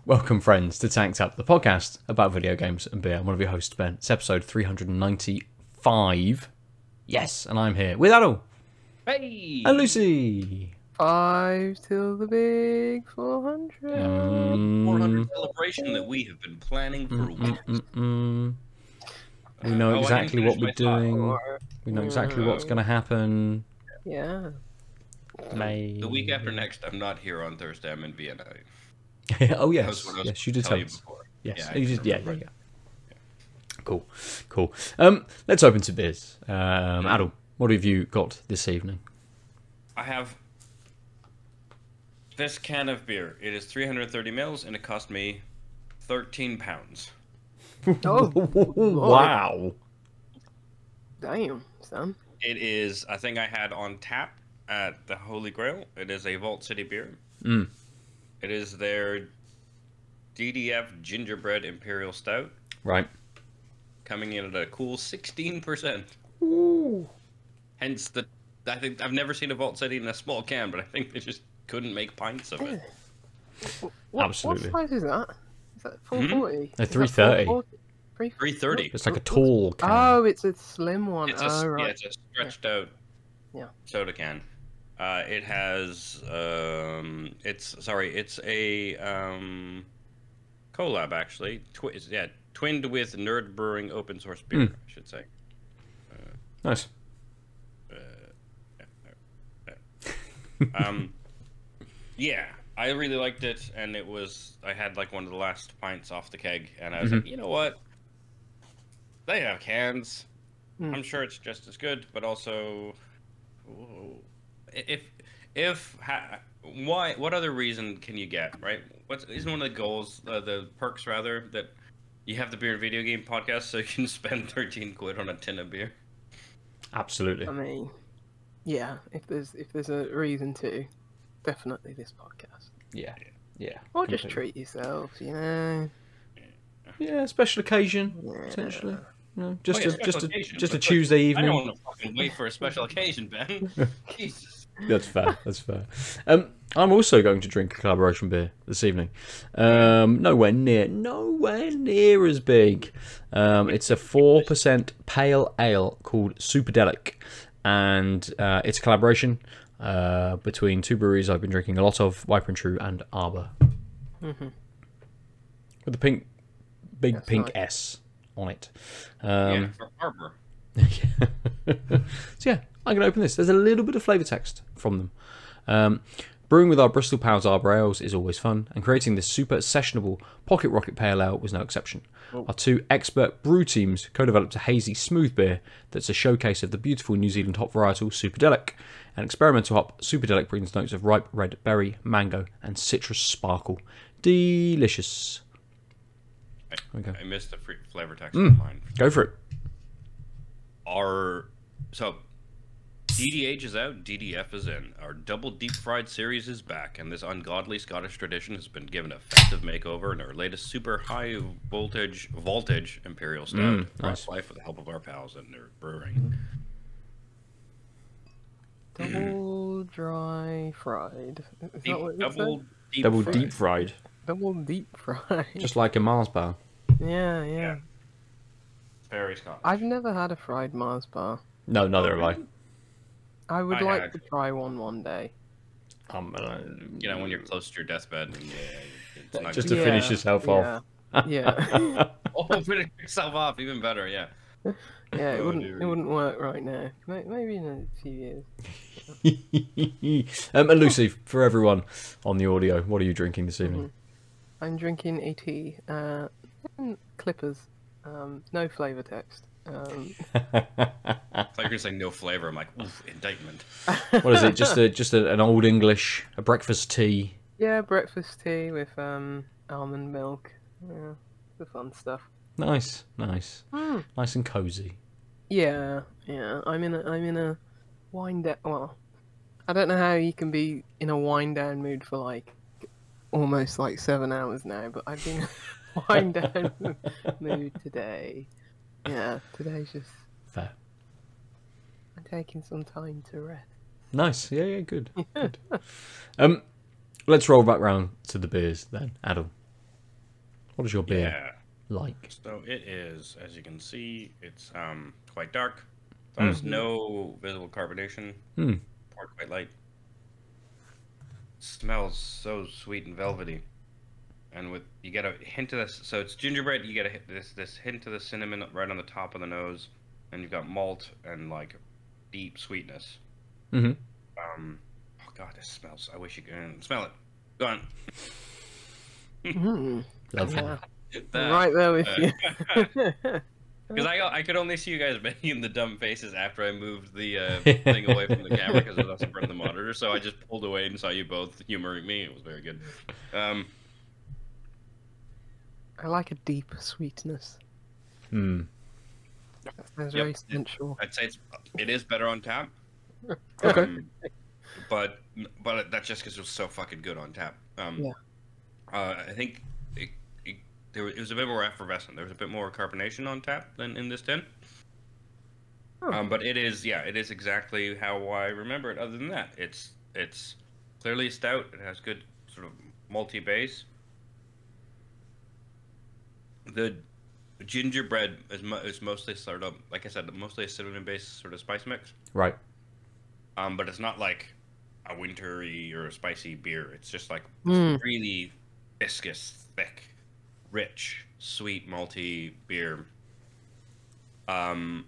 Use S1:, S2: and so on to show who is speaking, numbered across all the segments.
S1: Welcome, friends, to Tanked Up, the podcast about video games and beer. I'm one of your hosts, Ben. It's episode 395. Yes, and I'm here with Aadil.
S2: Hey!
S1: And Lucy.
S3: 5 till the big 400.
S2: 400 celebration that we have been planning for weeks.
S1: We know exactly what we're doing. We know
S3: Yeah.
S1: exactly what's going to happen.
S3: Yeah.
S1: May.
S2: The week after next, I'm not here on Thursday. I'm in Vienna.
S1: Oh,
S2: That
S1: yes.
S2: was what I was
S1: Yes, you did
S2: tell
S1: tell
S2: you
S1: us.
S2: before.
S1: Yes.
S2: Yeah, I
S1: You just,
S2: can
S1: yeah.
S2: remember.
S1: Cool. Cool. Let's open to beers. Aadil, what have you got this evening?
S2: I have this can of beer. It is 330 mils and it cost me £13.
S3: Oh,
S1: Wow.
S3: damn, son.
S2: It is, I think I had on tap at the Holy Grail. It is a Vault City beer.
S1: Mm.
S2: It is their DDF Gingerbread Imperial Stout,
S1: Right.
S2: coming in at a cool 16%.
S1: Ooh.
S2: Hence I think I've never seen a Vault City in a small can, but I think they just couldn't make pints of it.
S1: Absolutely.
S3: What size is that? Is that 440?
S1: They're 330.
S2: 330.
S1: It's like a tall can.
S3: Oh, it's a slim one.
S2: It's
S3: Oh,
S2: a
S3: right.
S2: yeah, it's a stretched out
S3: Yeah.
S2: soda can. It has it's a collab actually. Twinned with Nerd Brewing open source beer, I should say.
S1: Nice.
S2: Yeah, I really liked it, and I had like one of the last pints off the keg, and I was like, you know what? They have cans. I'm sure it's just as good, but also, what other reason can you get, right? Isn't one of the goals, the perks rather, that you have the Beer and Video Game podcast so you can spend 13 quid on a tin of beer?
S1: Absolutely.
S3: I mean, yeah, if there's a reason to, definitely this podcast.
S1: Yeah. Yeah.
S3: Or just
S1: completely.
S3: treat yourself, you know.
S1: Yeah, special occasion,
S3: Yeah.
S1: essentially. No, just
S2: Oh, yeah,
S1: a
S2: special occasion,
S1: just a
S2: but
S1: Tuesday
S2: I
S1: evening.
S2: don't want to fucking wait for a special occasion, Ben. Jesus.
S1: That's fair. That's fair. I'm also going to drink a collaboration beer this evening. Nowhere near as big. It's a 4% pale ale called Superdelic, and it's a collaboration between two breweries I've been drinking a lot of, Viper and True and Arbor, with the big
S3: That's
S1: pink
S3: nice.
S1: S on it.
S2: Yeah, for Arbor.
S1: So yeah, I'm going to open this. There's a little bit of flavour text from them. Brewing with our Bristol Pals Arbor Ales is always fun, and creating this super sessionable Pocket Rocket Pale Ale was no exception. Our two expert brew teams co-developed a hazy, smooth beer that's a showcase of the beautiful New Zealand hop varietal Superdelic. An experimental hop, Superdelic brings notes of ripe red berry, mango, and citrus sparkle. Delicious. Okay.
S2: I missed the flavor text on mine.
S1: Go for it.
S2: So DDH is out, DDF is in. Our double deep fried series is back, and this ungodly Scottish tradition has been given a festive makeover in our latest super high voltage Imperial Stout.
S1: Nice.
S2: Life with the help of our pals at Nerd Brewing.
S3: Double dry fried. Is that what it
S2: Double
S3: said?
S2: deep
S1: Double
S2: fried.
S1: deep fried,
S3: Double deep fried.
S1: just like a Mars bar.
S3: Yeah.
S2: Very Scottish.
S3: I've never had a fried Mars bar.
S1: No, neither have I.
S3: I would
S2: I
S3: like
S2: had.
S3: to try one day.
S2: You know, when you're close to your deathbed, and it's not
S1: Just
S2: good.
S1: to finish yourself off.
S3: Yeah.
S2: Oh, finish yourself off, even better. Yeah.
S3: Yeah, it
S2: Oh,
S3: wouldn't
S2: dear.
S3: it wouldn't work right now. Maybe in a few years.
S1: And Lucy, for everyone on the audio, what are you drinking this evening?
S3: I'm drinking a tea. Clippers. No flavour text.
S2: I thought you were gonna say no flavor. I'm like, oof, indictment.
S1: What is it? Just an old English, a breakfast tea.
S3: Yeah, breakfast tea with almond milk. Yeah, the fun stuff.
S1: Nice. Nice and cozy.
S3: Yeah. I'm in a wind down. Well, I don't know how you can be in a wind down mood for like almost like 7 hours now, but I've been in a wind down mood today. Yeah, today's just
S1: Fair.
S3: I'm taking some time to rest.
S1: Nice. Yeah, good. Good. Let's roll back round to the beers then, Aadil. What is your beer
S2: Yeah.
S1: like?
S2: So it is, as you can see, it's quite dark. There's no visible carbonation. Poured quite light. Smells so sweet and velvety. And with you get a hint of this, so it's gingerbread. You get this hint of the cinnamon right on the top of the nose, and you've got malt and like deep sweetness.
S1: Mm-hmm.
S2: Oh god, this smells. I wish you could smell it. Go on.
S1: Lovely.
S3: I'm right there with you.
S2: Because I could only see you guys making the dumb faces after I moved the thing away from the camera because it was in front of the monitor. So I just pulled away and saw you both humoring me. It was very good.
S3: I like a deep sweetness.
S1: Mm.
S3: That sounds very sensual.
S2: I'd say it is better on tap.
S1: Okay.
S2: But that's just because it was so fucking good on tap. I think it was a bit more effervescent. There was a bit more carbonation on tap than in this tin. But it is exactly how I remember it. Other than that, it's clearly stout. It has good sort of malty base. The gingerbread is mostly sort of, like I said, mostly a cinnamon-based sort of spice mix.
S1: Right.
S2: But it's not like a wintry or a spicy beer. It's just like really viscous, thick, rich, sweet, malty beer. And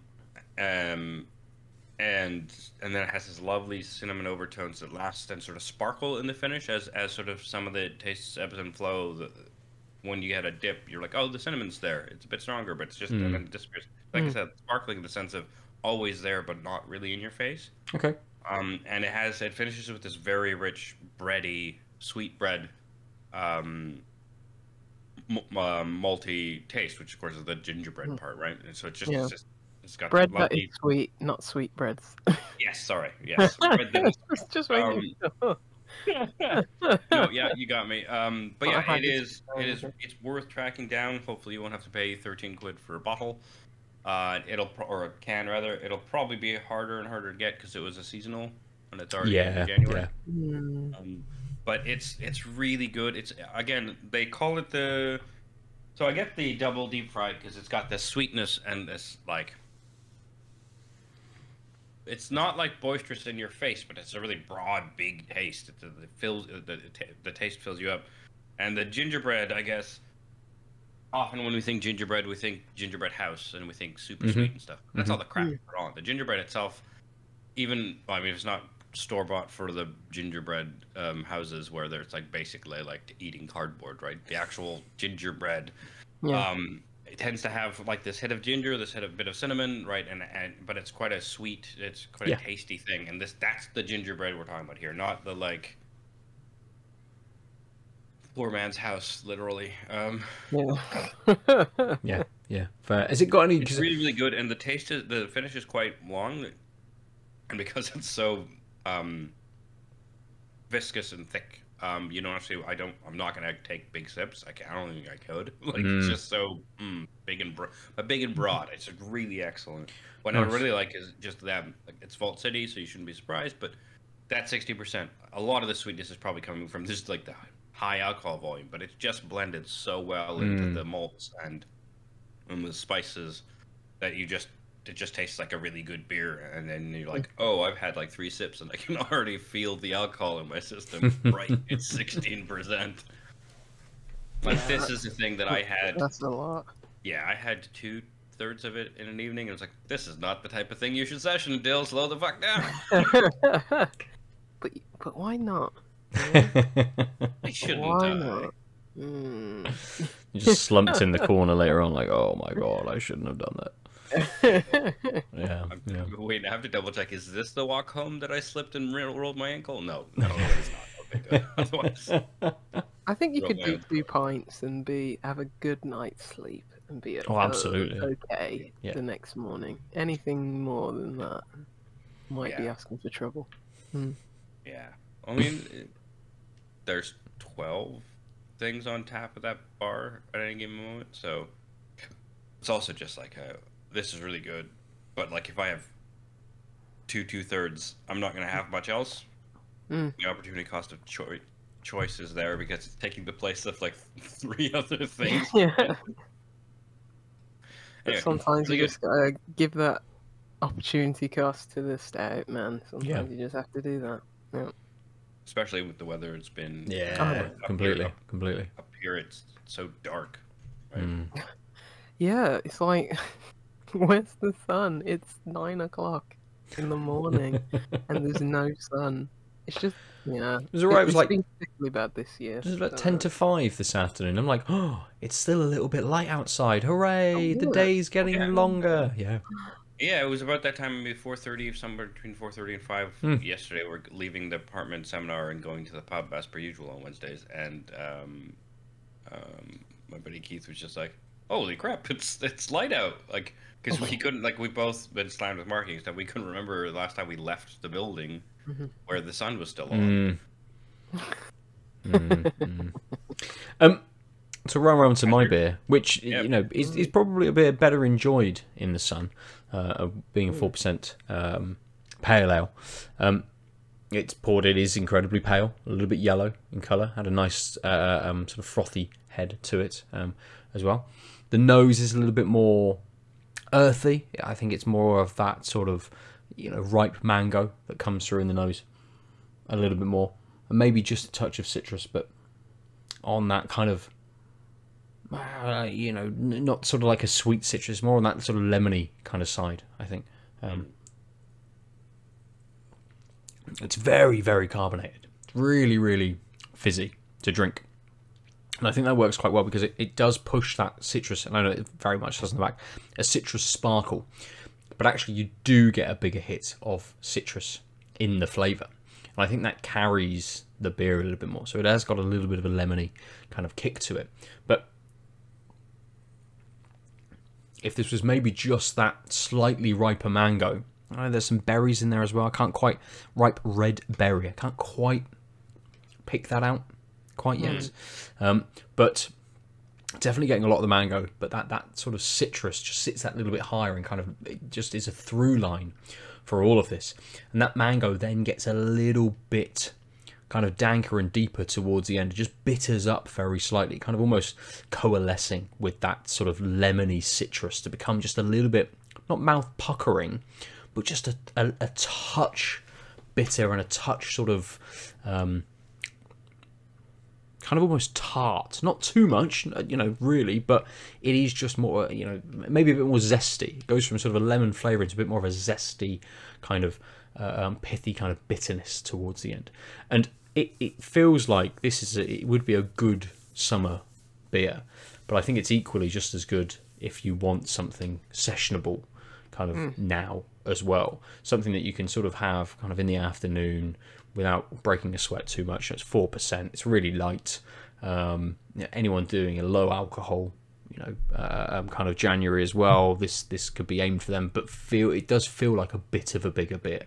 S2: then it has this lovely cinnamon overtones that last and sort of sparkle in the finish as sort of some of the tastes ebbs and flow. When you get a dip, you're like, oh, the cinnamon's there. It's a bit stronger, but it's just and then it disappears. Like I said, sparkling in the sense of always there, but not really in your face.
S1: Okay.
S2: And it finishes with this very rich, bready, sweet bread, malty taste, which of course is the gingerbread part, right? And so it's got
S3: bread
S2: lovely...
S3: that is sweet, not sweet breads.
S2: Yes, sorry, yes, bread that is
S3: just making sure.
S2: No, yeah, you got me. But yeah, it's worth tracking down. Hopefully, you won't have to pay 13 quid for a bottle. Or a can rather. It'll probably be harder and harder to get because it was a seasonal and it's already in January.
S1: Yeah.
S2: But it's really good. It's again they call it the. So I get the double deep fried because it's got this sweetness and this like. It's not like boisterous in your face, but it's a really broad, big taste. The taste fills you up, and the gingerbread, I guess. Often when we think gingerbread, we think gingerbread house, and we think super sweet and stuff. That's all the crap put on. The gingerbread itself, it's not store bought for the gingerbread houses where there's like basically like eating cardboard, right? The actual gingerbread. Yeah. It tends to have like this hit of ginger, this hit of bit of cinnamon, right? But it's quite a sweet, it's quite a tasty thing. And that's the gingerbread we're talking about here, not the like poor man's house, literally.
S1: Yeah. Has it got any?
S2: It's really, really good, and the finish is quite long, and because it's so viscous and thick. I'm not gonna take big sips. I don't think I could. Like it's just so big and broad. It's really excellent. What I really like is just that. Like it's Vault City, so you shouldn't be surprised. But that 60%, a lot of the sweetness is probably coming from just like the high alcohol volume. But it's just blended so well into the malts and the spices that it just tastes like a really good beer, and then you're like, oh, I've had like 3 sips and I can already feel the alcohol in my system. Right, it's 16%. Like this is the thing that I had.
S3: That's a lot.
S2: Yeah, I had 2/3 of it in an evening. And it was like, this is not the type of thing you should session, Dill. Slow the fuck down.
S3: but why not?
S2: I shouldn't.
S3: Why not?
S1: You just slumped in the corner later on, like, oh my god, I shouldn't have done that. Yeah.
S2: Wait, I have to double check. Is this the walk home that I slipped and rolled my ankle? No, it's not. Okay, good. Otherwise,
S3: I think you could do 2 pints and have a good night's sleep and be
S1: absolutely
S3: okay the next morning. Anything more than that might be asking for trouble.
S2: Yeah, I mean, there's 12 things on tap at that bar at any given moment, so it's also just like this is really good, but like if I have 2/3, I'm not gonna have much else. The opportunity cost of choice choices there because it's taking the place of like 3 other things.
S3: Yeah. But
S2: Anyway,
S3: sometimes
S2: really
S3: you
S2: good.
S3: just gotta give that opportunity cost to the stout, man. Sometimes
S1: Yeah.
S3: you just have to do that. Yeah.
S2: Especially with the weather, it's been
S1: Yeah,
S2: up
S1: completely,
S2: here,
S1: completely.
S2: Up here, it's so dark. Right?
S1: Mm.
S3: Yeah, it's like, where's the sun? It's 9 o'clock in the morning, and there's no sun. It's just, yeah.
S1: It was alright. It was
S3: It's
S1: like
S3: been particularly bad this year.
S1: it was about 10 to 5 this afternoon. I'm like, oh, it's still a little bit light outside. Hooray! The
S3: yeah.
S1: day's getting
S2: Yeah.
S1: longer. Yeah.
S2: Yeah, it was about that time, maybe 4:30, somewhere between 4:30 and 5 yesterday. We're leaving the apartment seminar and going to the pub as per usual on Wednesdays, and my buddy Keith was just like, "Holy crap, it's light out!" Like, because we couldn't, like, we both been slammed with marking stuff. We couldn't remember the last time we left the building where the sun was still on.
S1: To run around to my beer, which
S2: Yep.
S1: you know is probably a bit better enjoyed in the sun, being a 4% pale ale. It's poured. It is incredibly pale, a little bit yellow in colour. Had a nice sort of frothy head to it as well. The nose is a little bit more earthy. I think it's more of that sort of ripe mango that comes through in the nose a little bit more, and maybe just a touch of citrus, but on that kind of not sort of like a sweet citrus, more on that sort of lemony kind of side, I think. It's very, very carbonated. It's really, really fizzy to drink. And I think that works quite well because it does push that citrus, and I know it very much does in the back, a citrus sparkle. But actually you do get a bigger hit of citrus in the flavour. And I think that carries the beer a little bit more. So it has got a little bit of a lemony kind of kick to it. But if this was maybe just that slightly riper mango, I know there's some berries in there as well. I can't quite, ripe red berry. I can't quite pick that out quite yet. But definitely getting a lot of the mango, but that sort of citrus just sits that little bit higher and kind of it just is a through line for all of this. And that mango then gets a little bit kind of danker and deeper towards the end. It just bitters up very slightly, kind of almost coalescing with that sort of lemony citrus to become just a little bit, not mouth puckering, but just a touch bitter and a touch sort of kind of almost tart. Not too much, really, but it is just more, maybe a bit more zesty. It goes from sort of a lemon flavour into a bit more of a zesty kind of pithy kind of bitterness towards the end. And it feels like it would be a good summer beer, but I think it's equally just as good if you want something sessionable kind of now as well. Something that you can sort of have kind of in the afternoon without breaking a sweat too much. It's 4%. It's really light. Anyone doing a low alcohol, kind of January as well, this could be aimed for them. But it does feel like a bit of a bigger beer.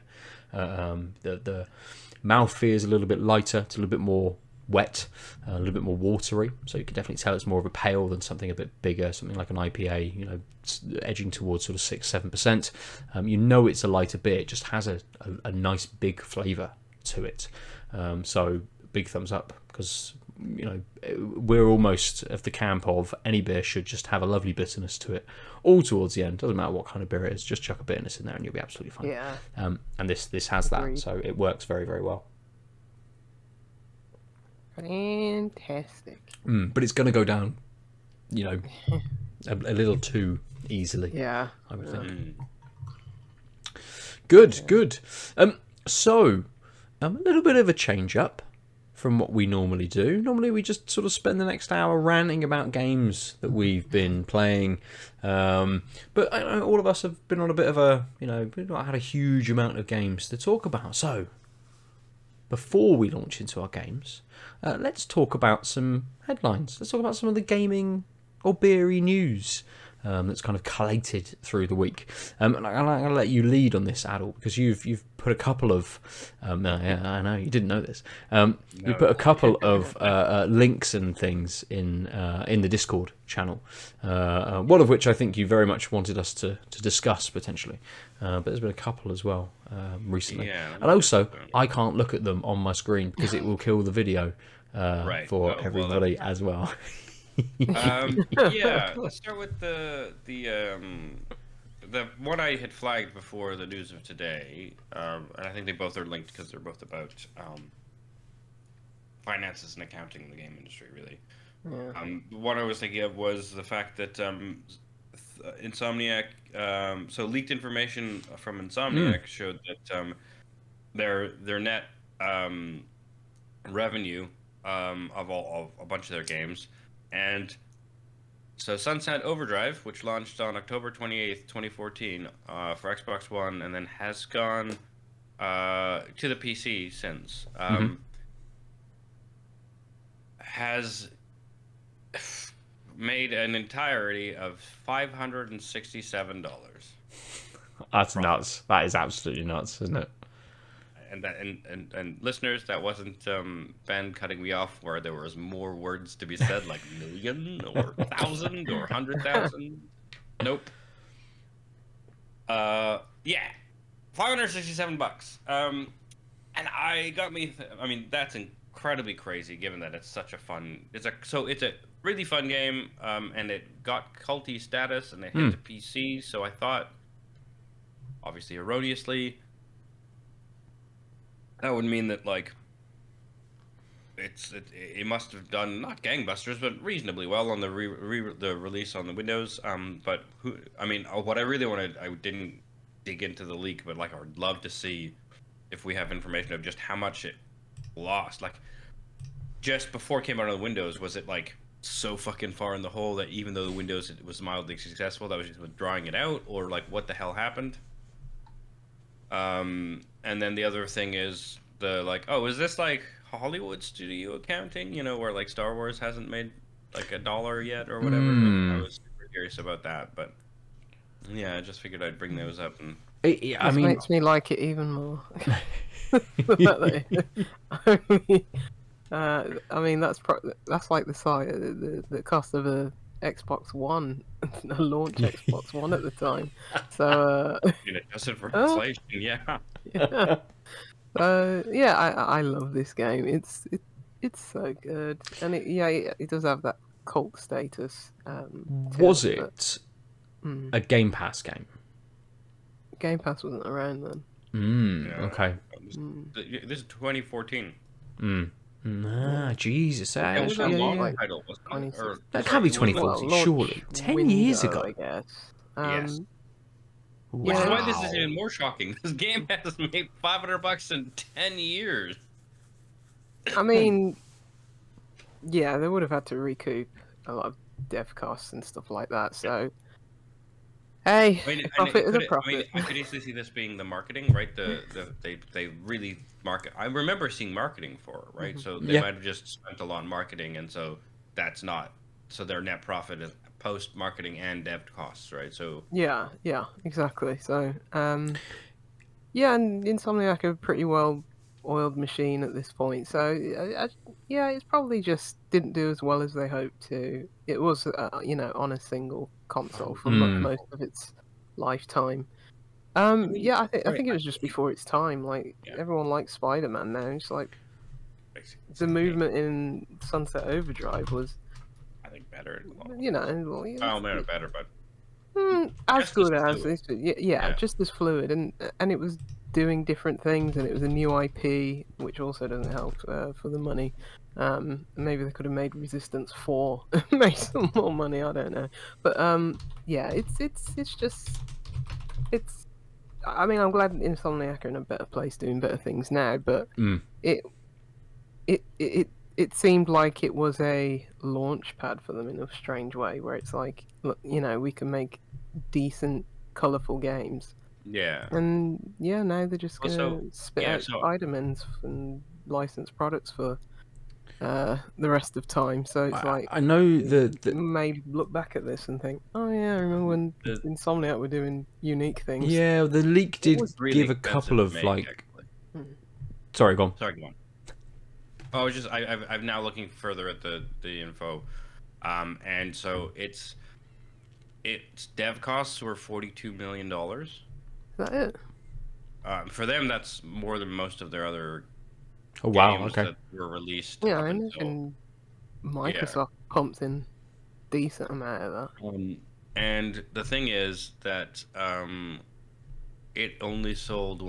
S1: The mouthfeel is a little bit lighter. It's a little bit more wet, a little bit more watery. So you can definitely tell it's more of a pale than something a bit bigger, something like an IPA. Edging towards sort of 6-7%. It's a lighter beer. It just has a nice big flavour to it. So big thumbs up, because we're almost of the camp of any beer should just have a lovely bitterness to it all towards the end. Doesn't matter what kind of beer it is, just chuck a bitterness in there and you'll be absolutely fine.
S3: Yeah.
S1: And this has that, so it works very, very well.
S3: Fantastic.
S1: But it's going to go down a little too easily.
S3: Yeah.
S1: I would think. Good. So a little bit of a change up from what we normally do. Normally we just sort of spend the next hour ranting about games that we've been playing. But I know all of us have been on a bit of a, we've not had a huge amount of games to talk about. So before we launch into our games, let's talk about some headlines. Let's talk about some of the gaming or beery news that's kind of collated through the week. And I'm going to let you lead on this, Aadil, because you've put a couple of I know you didn't know this. You put a couple of links and things in the Discord channel. One of which I think you very much wanted us to discuss potentially, but there's been a couple as well recently.
S2: Yeah,
S1: and also I can't look at them on my screen because it will kill the video.
S2: Right.
S1: for
S2: Oh, well,
S1: everybody as well.
S2: Yeah, let's start with the one I had flagged before the news of today, and I think they both are linked because they're both about finances and accounting in the game industry, really.
S3: Yeah.
S2: What I was thinking of was the fact that Insomniac, so leaked information from Insomniac showed that their net revenue of a bunch of their games, and so Sunset Overdrive, which launched on October 28th, 2014, for Xbox One, and then has gone to the PC since, has made an entirety of $567.
S1: That's nuts. That is absolutely nuts, isn't it?
S2: And that and listeners, that wasn't Ben cutting me off where there was more words to be said, like million or 1,000 or 100,000. Nope. Yeah, $567. And I mean, that's incredibly crazy given that it's such a fun. It's a really fun game, and it got culty status and it hit the PC. So I thought, obviously erroneously, that would mean that like it must have done not gangbusters but reasonably well on the release on the Windows. But what I really wanted, I didn't dig into the leak, but like I would love to see if we have information of just how much it lost. Like just before it came out on the Windows, was it like so fucking far in the hole that even though the Windows was mildly successful, that was just withdrawing it out, or like what the hell happened? And then the other thing is is this like Hollywood studio accounting, where like Star Wars hasn't made like $1 yet or whatever? I was super curious about that, but yeah, I just figured I'd bring those up. And
S3: This makes me like it even more. I mean, that's like the cost of a Xbox One, a launch Xbox One at the time. So
S2: adjusted for inflation, yeah.
S3: Yeah. I love this game. It's so good, and it does have that cult status.
S1: Was it a Game Pass game?
S3: Game Pass wasn't around then.
S2: Yeah.
S1: Okay.
S2: This is 2014.
S1: Jesus.
S2: It was a long title, wasn't it? Or,
S1: that can't be 2014, surely. 10 years ago.
S3: I guess.
S2: Yes.
S1: Wow.
S2: Which is why this is even more shocking. This game has made $500 in 10 years.
S3: I mean, yeah, they would have had to recoup a lot of dev costs and stuff like that. So, hey, profit is a profit.
S2: I could easily see this being the marketing, right? They really market. I remember seeing marketing for it, right? So they might have just spent a lot on marketing, and so that's not. So their net profit is post marketing and dev costs, right? So
S3: yeah, exactly. So and Insomniac are a pretty well oiled machine at this point. So it's probably just didn't do as well as they hoped to. It was on a single console for most of its lifetime. I think it was just before its time. Like everyone likes Spider-Man now. It's like the movement in Sunset Overdrive was,
S2: I think, better.
S3: Better,
S2: but
S3: as good as this. Just as fluid, and it was doing different things, and it was a new IP, which also doesn't help for the money. Maybe they could have made Resistance 4 made some more money. I don't know, but it's. I mean, I'm glad Insomniac are in a better place doing better things now, but it seemed like it was a launch pad for them in a strange way, where it's like, look, we can make decent, colourful games.
S2: Yeah.
S3: And now they're just gonna spit out Spider-Mans and license products for the rest of time. So it's like,
S1: I know that
S3: may look back at this and think, oh yeah, I remember when Insomniac were doing unique things.
S1: Yeah, the leak did give a couple of Sorry, go on.
S2: Sorry, go on. Oh, it's just I'm now looking further at the info, and so its dev costs were $42 million.
S3: Is that it?
S2: For them, that's more than most of their other
S1: Oh wow,
S2: games
S1: okay.
S2: that were released
S3: Yeah,
S2: up
S3: I
S2: until.
S3: imagine Microsoft pumped in decent amount of that.
S2: And the thing is that it only sold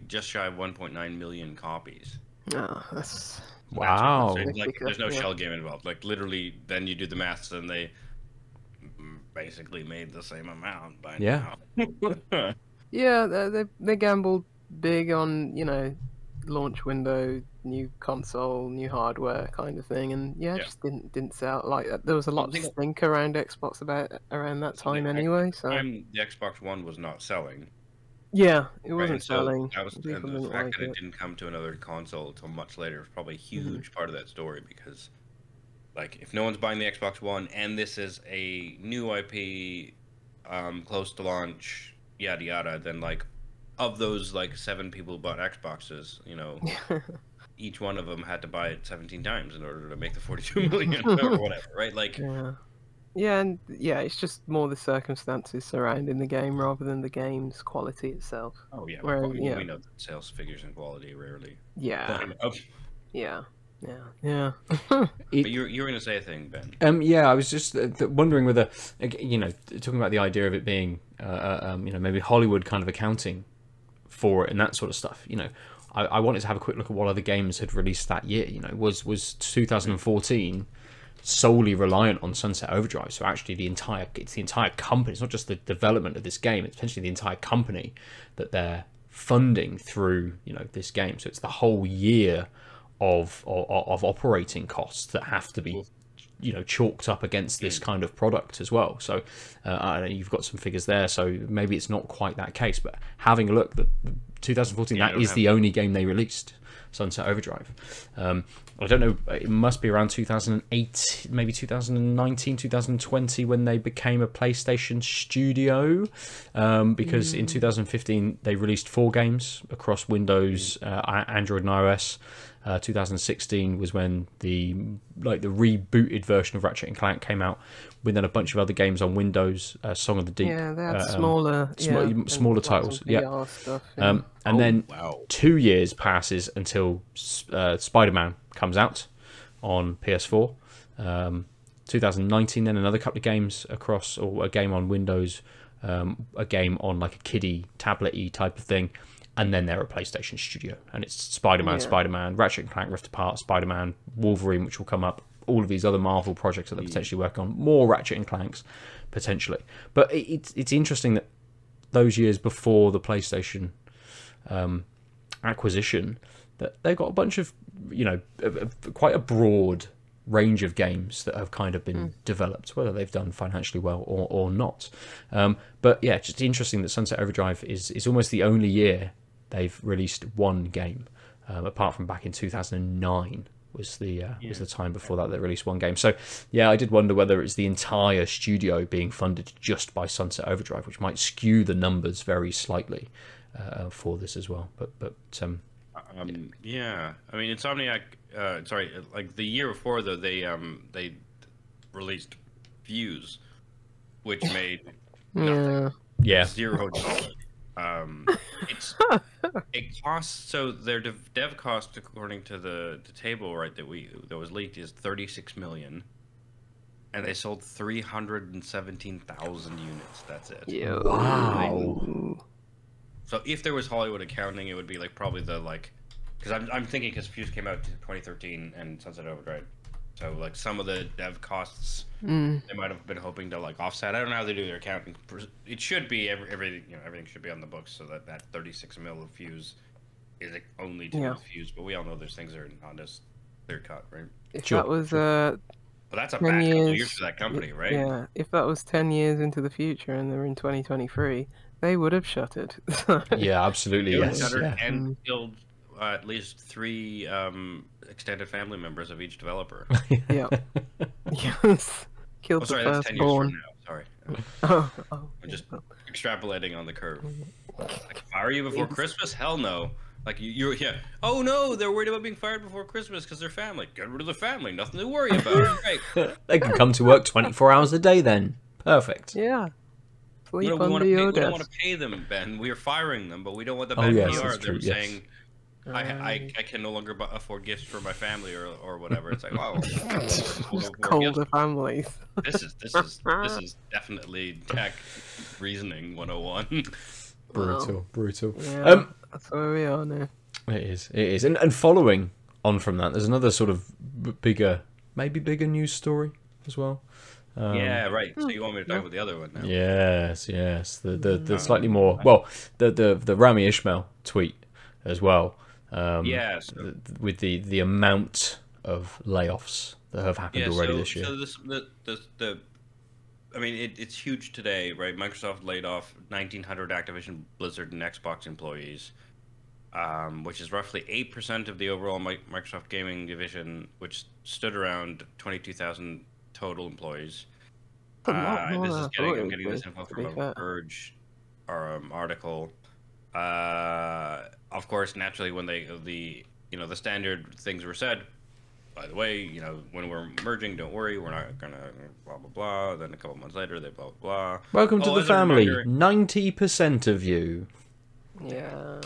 S2: just shy of 1.9 million copies.
S3: Oh, that's
S1: Wow.
S2: Like, there's no
S3: Yeah.
S2: shell game involved. Like, literally, then you do the maths, and they basically made the same amount by
S1: Yeah.
S2: now.
S3: Yeah, they gambled big on, launch window, new console, new hardware kind of thing, and yeah, it
S2: Yeah.
S3: just didn't sell like that. There was a lot of
S2: Something-
S3: stink around Xbox around that time anyway. So
S2: the Xbox One was not selling.
S3: yeah, it
S2: Right,
S3: wasn't
S2: and so
S3: selling.
S2: that was, and
S3: People
S2: the
S3: didn't
S2: fact
S3: like
S2: that it
S3: it.
S2: didn't come to another console until much later is probably a huge part of that story, because, like, if no one's buying the Xbox One and this is a new IP, close to launch, yada yada, then, like, of those, like, 7 people who bought Xboxes, each one of them had to buy it 17 times in order to make the 42 million or whatever, right? Like,
S3: Yeah. Yeah, and yeah, it's just more the circumstances surrounding the game rather than the game's quality itself.
S2: oh yeah,
S3: Whereas,
S2: we
S3: yeah,
S2: know that sales figures and quality rarely
S3: yeah,
S2: line up.
S3: yeah, yeah.
S2: But you were gonna say a thing, Ben.
S1: Yeah, I was just wondering whether, talking about the idea of it being, maybe Hollywood kind of accounting for it and that sort of stuff. I wanted to have a quick look at what other games had released that year. Was 2014 solely reliant on Sunset Overdrive? So actually, it's the entire company. It's not just the development of this game. It's potentially the entire company that they're funding through this game. So it's the whole year of operating costs that have to be chalked up against this kind of product as well. So you've got some figures there, so maybe it's not quite that case, but having a look, that 2014, that is the only game they released, Sunset Overdrive. I don't know, it must be around 2008, maybe 2019, 2020 when they became a PlayStation studio, because in 2015 they released 4 games across Windows, Android and iOS. 2016 was when the rebooted version of Ratchet and Clank came out, with then a bunch of other games on Windows, Song of the Deep.
S3: Yeah, they had smaller
S1: titles. Yeah.
S3: VR stuff. Yeah.
S1: And then 2 years passes until Spider-Man comes out on PS4. 2019, then another couple of games across, or a game on Windows, a game on like a kiddie tablet-y type of thing. And then they're a PlayStation studio, and it's Spider-Man, Ratchet and Clank Rift Apart, Spider-Man, Wolverine, which will come up, all of these other Marvel projects that they're potentially working on, more Ratchet and Clanks, potentially. But it's interesting that those years before the PlayStation acquisition, that they've got a bunch of, quite a broad range of games that have kind of been developed, whether they've done financially well or not. But yeah, it's just interesting that Sunset Overdrive is almost the only year they've released one game, apart from back in 2009 was the time before that they released one game. So yeah, I did wonder whether it's the entire studio being funded just by Sunset Overdrive, which might skew the numbers very slightly for this as well. But
S2: yeah, I mean, Insomniac. Like the year before though, they released Fuse, which made nothing.
S1: Yeah.
S2: $0. It costs, so their dev cost, according to the table that was leaked, is 36 million, and they sold 317,000 units. That's it.
S3: Yeah.
S1: Wow.
S2: So if there was Hollywood accounting, it would be like probably because I'm thinking, because Fuse came out in 2013 and Sunset Overdrive, so like some of the dev costs they might have been hoping to like offset. I don't know how they do their accounting. It should be everything should be on the books, so that 36 mil of Fuse is only to do with Fuse. But we all know there's things that are not as clear cut, right?
S3: If that was
S2: But that's a
S3: 10
S2: bad couple
S3: years,
S2: of years for that company, right?
S3: Yeah, if that was 10 years into the future and they're in 2023, they would have shuttered.
S1: Yeah, absolutely.
S2: They
S1: Yes.
S2: shuttered
S1: Yeah.
S2: and killed at least 3 extended family members of each developer.
S3: Yeah. Yes. Killed
S2: Sorry,
S3: the
S2: that's 10 years from
S3: firstborn.
S2: now. Sorry.
S3: Oh,
S2: I'm just extrapolating on the curve. Like, fire you before Christmas? Hell no. Like, you're oh no, they're worried about being fired before Christmas because they're family. Get rid of the family. Nothing to worry about. Great.
S1: They can come to work 24 hours a day then. Perfect.
S3: yeah. Sleep
S2: We
S3: under
S2: don't
S3: your
S2: want
S3: desk.
S2: to pay them, Ben. We are firing them, but we don't want the
S1: Oh,
S2: bad
S1: yes,
S2: PR
S1: that's
S2: of
S1: true,
S2: them
S1: yes.
S2: saying I can no longer afford gifts for my family or whatever. It's like, wow,
S3: colder families.
S2: This is definitely tech reasoning 101.
S1: Brutal.
S3: Yeah, that's where we are now.
S1: It is, and following on from that, there's another sort of bigger news story as well.
S2: Yeah, right. So you want me to talk about the other one now?
S1: Yes. The slightly more the Rami Ishmael tweet as well.
S2: Yes.
S1: With the amount of layoffs that have happened already this year.
S2: So I mean, it's huge today, right? Microsoft laid off 1,900 Activision Blizzard and Xbox employees, which is roughly 8% of the overall Microsoft gaming division, which stood around 22,000 total employees. I'm getting this info from a Verge article. Of course, naturally, when the standard things were said, by the way, when we're merging, don't worry, we're not gonna blah blah blah. Then a couple months later, they blah blah blah.
S1: Welcome to the family. 90% of you.
S3: Yeah.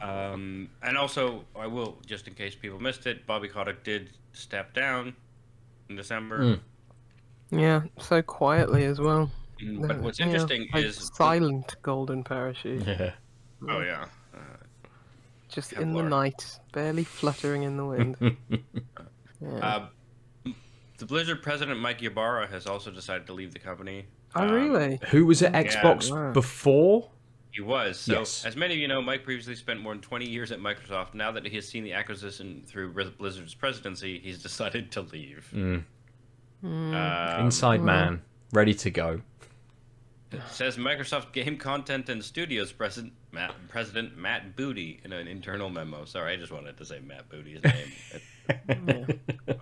S2: And also, I will, just in case people missed it, Bobby Kotick did step down in December.
S3: Yeah, so quietly as well.
S2: But what's interesting is
S3: silent golden parachute.
S1: Yeah.
S2: Oh yeah.
S3: Just in the night, barely fluttering in the wind. Yeah.
S2: The Blizzard president, Mike Ybarra, has also decided to leave the company.
S3: Oh, really?
S1: Who was at Xbox before?
S2: He was. So,
S1: yes.
S2: As many of you know, Mike previously spent more than 20 years at Microsoft. Now that he has seen the acquisition through Blizzard's presidency, he's decided to leave.
S1: Inside man, ready to go.
S2: It says Microsoft Game Content and Studios President Matt Booty in an internal memo. Sorry, I just wanted to say Matt Booty's name.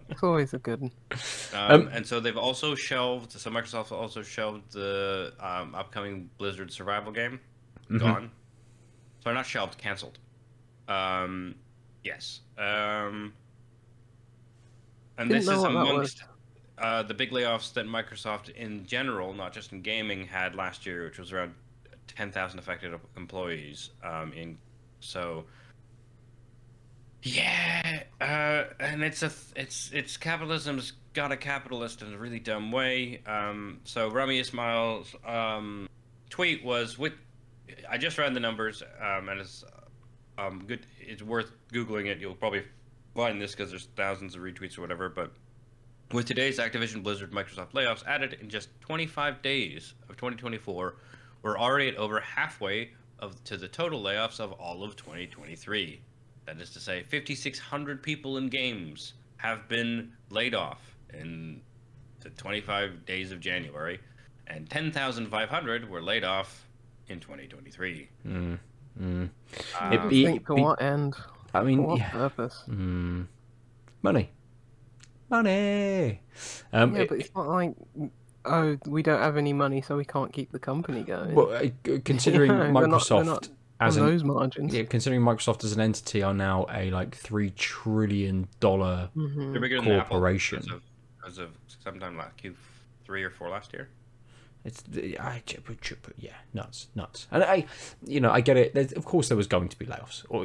S3: It's always a good one.
S2: And so they've also shelved. So Microsoft also shelved the upcoming Blizzard survival game. Gone. Sorry, not shelved, canceled. Yes. And this is amongst the big layoffs that Microsoft in general, not just in gaming, had last year, which was around 10,000 affected employees. And it's capitalism's got a capitalist in a really dumb way. So Rami Ismail's tweet was I just ran the numbers, and it's good. It's worth Googling it. You'll probably find this because there's thousands of retweets or whatever. But with today's Activision Blizzard Microsoft layoffs added in just 25 days of 2024, we're already at over halfway to the total layoffs of all of 2023. That is to say, 5,600 people in games have been laid off in the 25 days of January, and 10,500 were laid off in 2023.
S3: To what end?
S1: I mean,
S3: for what purpose?
S1: Money.
S3: But it's not like, oh, we don't have any money, so we can't keep the company going.
S1: Well, considering Microsoft
S3: they're not as those margins.
S1: Yeah, considering Microsoft as an entity are now a $3 trillion corporation.
S2: As of sometime like Q3 or 4 last year.
S1: It's nuts. And I get it. Of course, there was going to be layoffs, or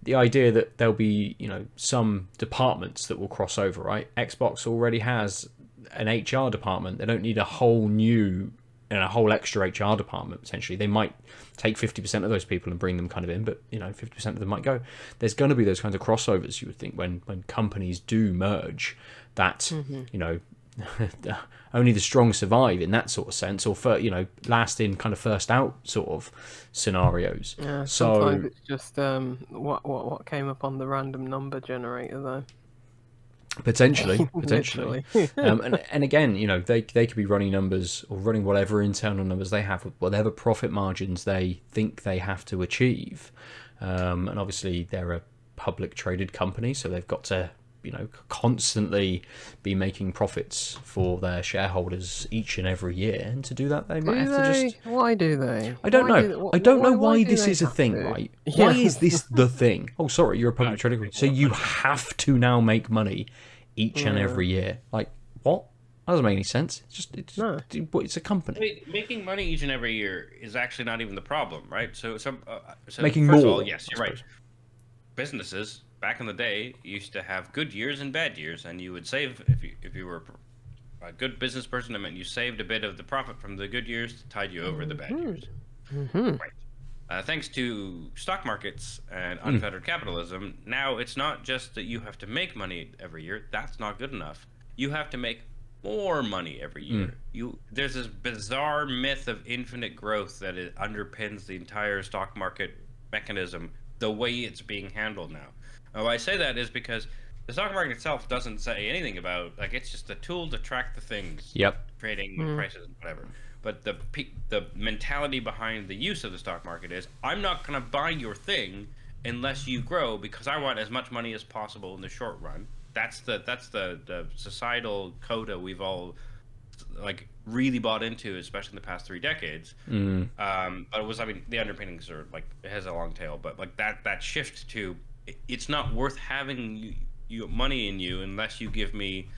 S1: the idea that there'll be some departments that will cross over. Right, Xbox already has an HR department. They don't need a whole extra HR department. Potentially, they might take 50% of those people and bring them kind of in, but 50% of them might go. There's going to be those kinds of crossovers. You would think when companies do merge, that only the strong survive in that sort of sense, or last in kind of first out sort of scenarios.
S3: Yeah, sometimes it's just what came up on the random number generator though.
S1: Potentially. And again, they could be running numbers or running whatever internal numbers they have, whatever profit margins they think they have to achieve. And obviously they're a public traded company, so they've got to constantly be making profits for their shareholders each and every year, and to do that they might have to just.
S3: Why do they?
S1: I don't know. I don't know why this is a thing, right?
S3: Yeah.
S1: Why is this the thing? Oh, sorry, you're a public traded company, so you have to now make money each and every year. Like what? That doesn't make any sense. It's a company.
S2: Making money each and every year is actually not even the problem, right? So
S1: making
S2: first
S1: more.
S2: Of all, yes, you're right. businesses back in the day used to have good years and bad years, and you would save if you were a good business person. It meant you saved a bit of the profit from the good years to tide you over the bad years. Right. Thanks to stock markets and unfettered capitalism, now it's not just that you have to make money every year. That's not good enough. You have to make more money every year. There's this bizarre myth of infinite growth that it underpins the entire stock market mechanism, the way it's being handled now. Why I say that is because the stock market itself doesn't say anything about, like, it's just a tool to track the things.
S1: Yep.
S2: Trading prices and whatever. But the mentality behind the use of the stock market is, I'm not going to buy your thing unless you grow, because I want as much money as possible in the short run. That's the societal coda we've all like really bought into, especially in the past 3 decades. But it was, I mean, the underpinnings are like, it has a long tail, but like that shift to, it's not worth having you money in you unless you give me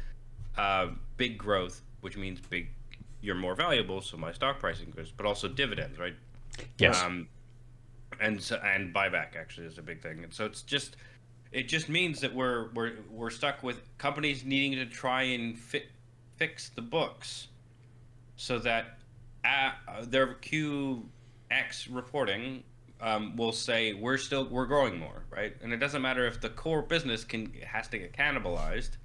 S2: big growth, which means you're more valuable, so my stock pricing goes, but also dividends, right?
S1: Yes.
S2: And buyback actually is a big thing, and so it just means that we're stuck with companies needing to try and fix the books so that their QX reporting will say we're growing more, right? And it doesn't matter if the core business has to get cannibalized,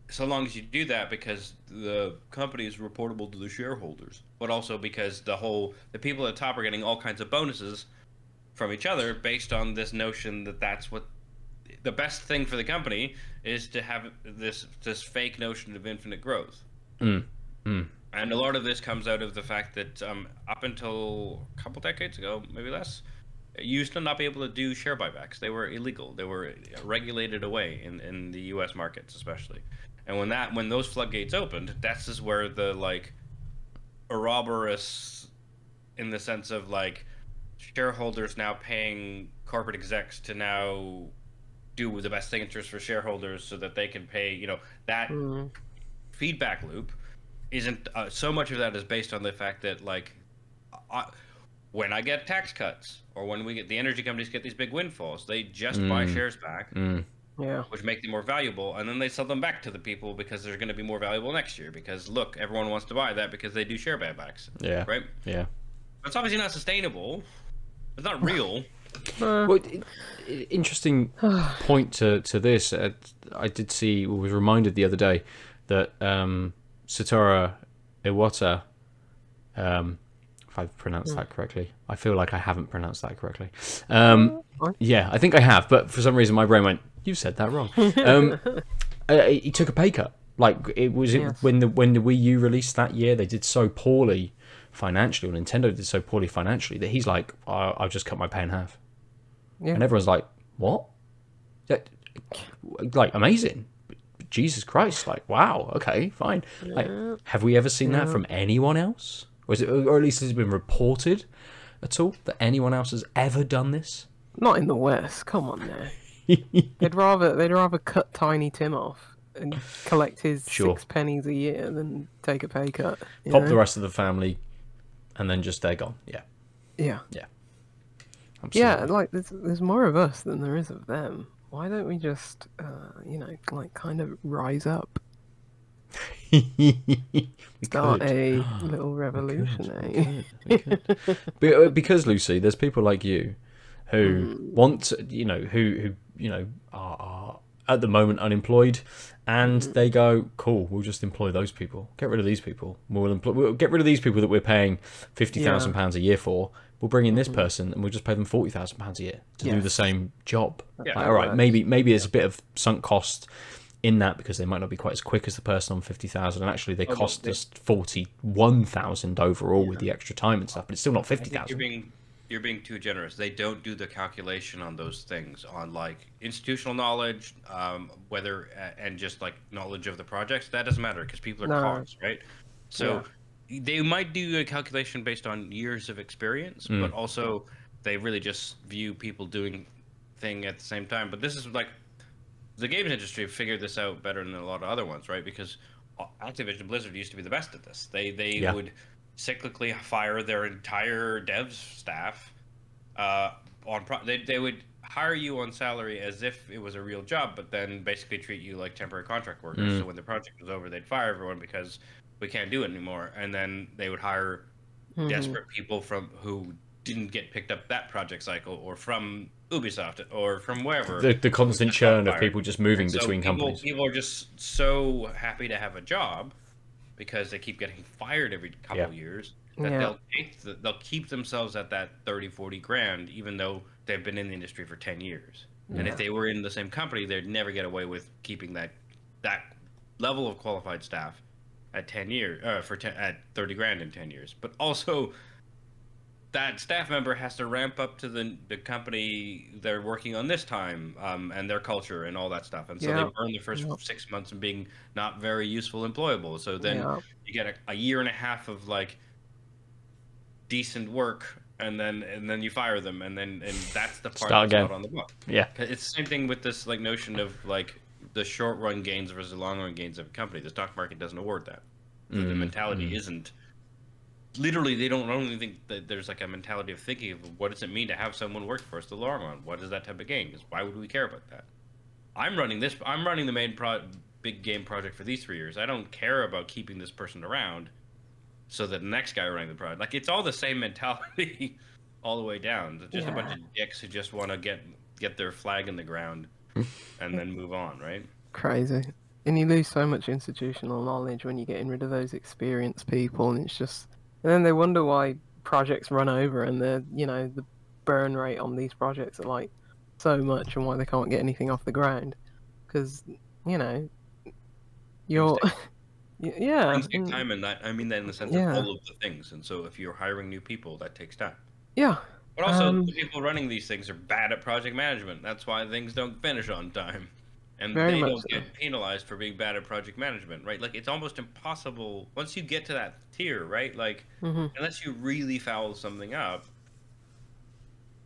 S2: so long as you do that, because the company is reportable to the shareholders, but also because the people at the top are getting all kinds of bonuses from each other based on this notion that that's what the best thing for the company is, to have this fake notion of infinite growth. And a lot of this comes out of the fact that up until a couple decades ago, maybe less, you used to not be able to do share buybacks. They were illegal. They were regulated away in the U.S. markets, especially. And when those floodgates opened, that's just where the like Ouroboros, in the sense of like shareholders now paying corporate execs to now do the best interest for shareholders so that they can pay, that feedback loop isn't so much of that is based on the fact that like when I get tax cuts, or when the energy companies get these big windfalls, they just buy shares back. Which make them more valuable, and then they sell them back to the people because they're going to be more valuable next year, because look, everyone wants to buy that because they do share buybacks. Right? It's obviously not sustainable. It's not real.
S1: Well, interesting point to this. I did see, was reminded the other day that Satoru Iwata, if I've pronounced that correctly, I feel like I haven't pronounced that correctly. Yeah, I think I have, but for some reason my brain went, "You said that wrong." He took a pay cut. Like when the Wii U released that year, they did so poorly financially, or Nintendo did so poorly financially, that he's like, "I've just cut my pay in half." And everyone's like, "What?" Like, amazing. Jesus Christ! Like, wow. Okay, fine. Like, have we ever seen that from anyone else? Or at least has it been reported at all that anyone else has ever done this?
S3: Not in the West. Come on now. They'd rather cut Tiny Tim off and collect his 6 pennies a year than take a pay cut.
S1: Pop the rest of the family, and then just they're gone. Yeah. Absolutely.
S3: Yeah, like there's more of us than there is of them. Why don't we just, like kind of rise up? Start a little revolution,
S1: we could. Because Lucy, there's people like you who want, who are at the moment unemployed, and they go, cool, we'll just employ those people. Get rid of these people. We'll get rid of these people that we're paying £50,000 a year for. We'll bring in this person, and we'll just pay them £40,000 a year to do the same job. Like, all right, maybe there's a bit of sunk cost in that, because they might not be quite as quick as the person on 50,000, and actually they cost us 41,000 overall with the extra time and stuff, but it's still not 50,000.
S2: You're being too generous. They don't do the calculation on those things, on like institutional knowledge, whether and just like knowledge of the projects. That doesn't matter, because people are cons, right? So they might do a calculation based on years of experience, but also they really just view people doing thing at the same time. But this is like, the games industry figured this out better than a lot of other ones, right? Because Activision Blizzard used to be the best at this. They would cyclically fire their entire dev staff they would hire you on salary as if it was a real job, but then basically treat you like temporary contract workers. So when the project was over, they'd fire everyone because we can't do it anymore, and then they would hire desperate people from who didn't get picked up that project cycle, or from Ubisoft, or from wherever.
S1: The constant churn of people just moving between companies.
S2: People are just so happy to have a job because they keep getting fired every couple of years that they'll keep themselves at that 30, 40 grand, even though they've been in the industry for 10 years. And if they were in the same company, they'd never get away with keeping that level of qualified staff at 10 years, at 30 grand in 10 years. But also, that staff member has to ramp up to the company they're working on this time, and their culture and all that stuff. And so they burn the first 6 months of being not very useful, employable. So then you get a year and a half of like decent work, and then you fire them, and that's the part that's not on the book.
S1: Yeah,
S2: it's the same thing with this like notion of like the short run gains versus the long run gains of a company. The stock market doesn't award that. The mentality isn't. Literally, they don't only think that there's like a mentality of thinking of what does it mean to have someone work for us the long run? What is that type of gain? Because why would we care about that? I'm running the main big game project for these 3 years. I don't care about keeping this person around so that the next guy running the project. Like, it's all the same mentality all the way down. It's just a bunch of dicks who just want to get their flag in the ground and then move on, right?
S3: Crazy. And you lose so much institutional knowledge when you're getting rid of those experienced people, and it's just... And then they wonder why projects run over, and the burn rate on these projects are like so much, and why they can't get anything off the ground. Because you're
S2: things take time, and that I mean that in the sense of all of the things. And so if you're hiring new people, that takes time.
S3: Yeah.
S2: But also, the people running these things are bad at project management. That's why things don't finish on time. And they don't get penalized for being bad at project management, right? Like, it's almost impossible once you get to that tier, right? Like, unless you really foul something up,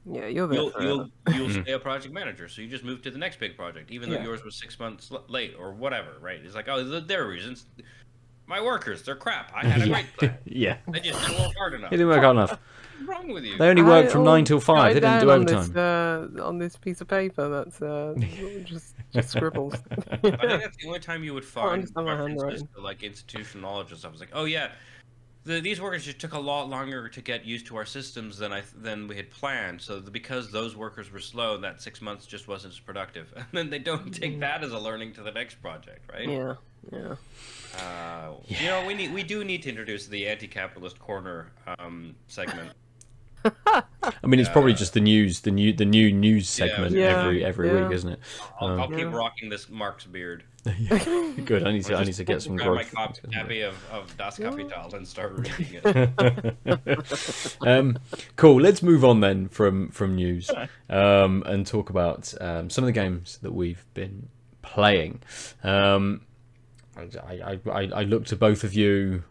S2: you'll stay a project manager. So you just move to the next big project, even though yours was 6 months late or whatever, right? It's like, oh, there are reasons. My workers, they're crap. I had a great plan. They just didn't work hard enough.
S1: It didn't work hard enough.
S2: What's wrong with you?
S1: They only worked from 9 till 5. They didn't do overtime.
S3: On this piece of paper, that's just scribbles.
S2: I think that's the only time you would find references to like institutional knowledge and stuff. It's like, oh yeah, these workers just took a lot longer to get used to our systems than we had planned. So because those workers were slow, that 6 months just wasn't as productive. And then they don't take that as a learning to the next project, right?
S3: Yeah.
S2: We do need to introduce the anti-capitalist corner segment.
S1: I mean, it's probably just the new news segment every week, isn't it?
S2: I'll keep rocking this Mark's beard.
S1: Good. I need to get some growth.
S2: My copy of Das Kapital and start reading it.
S1: Cool. Let's move on then from news and talk about some of the games that we've been playing. I look to both of you,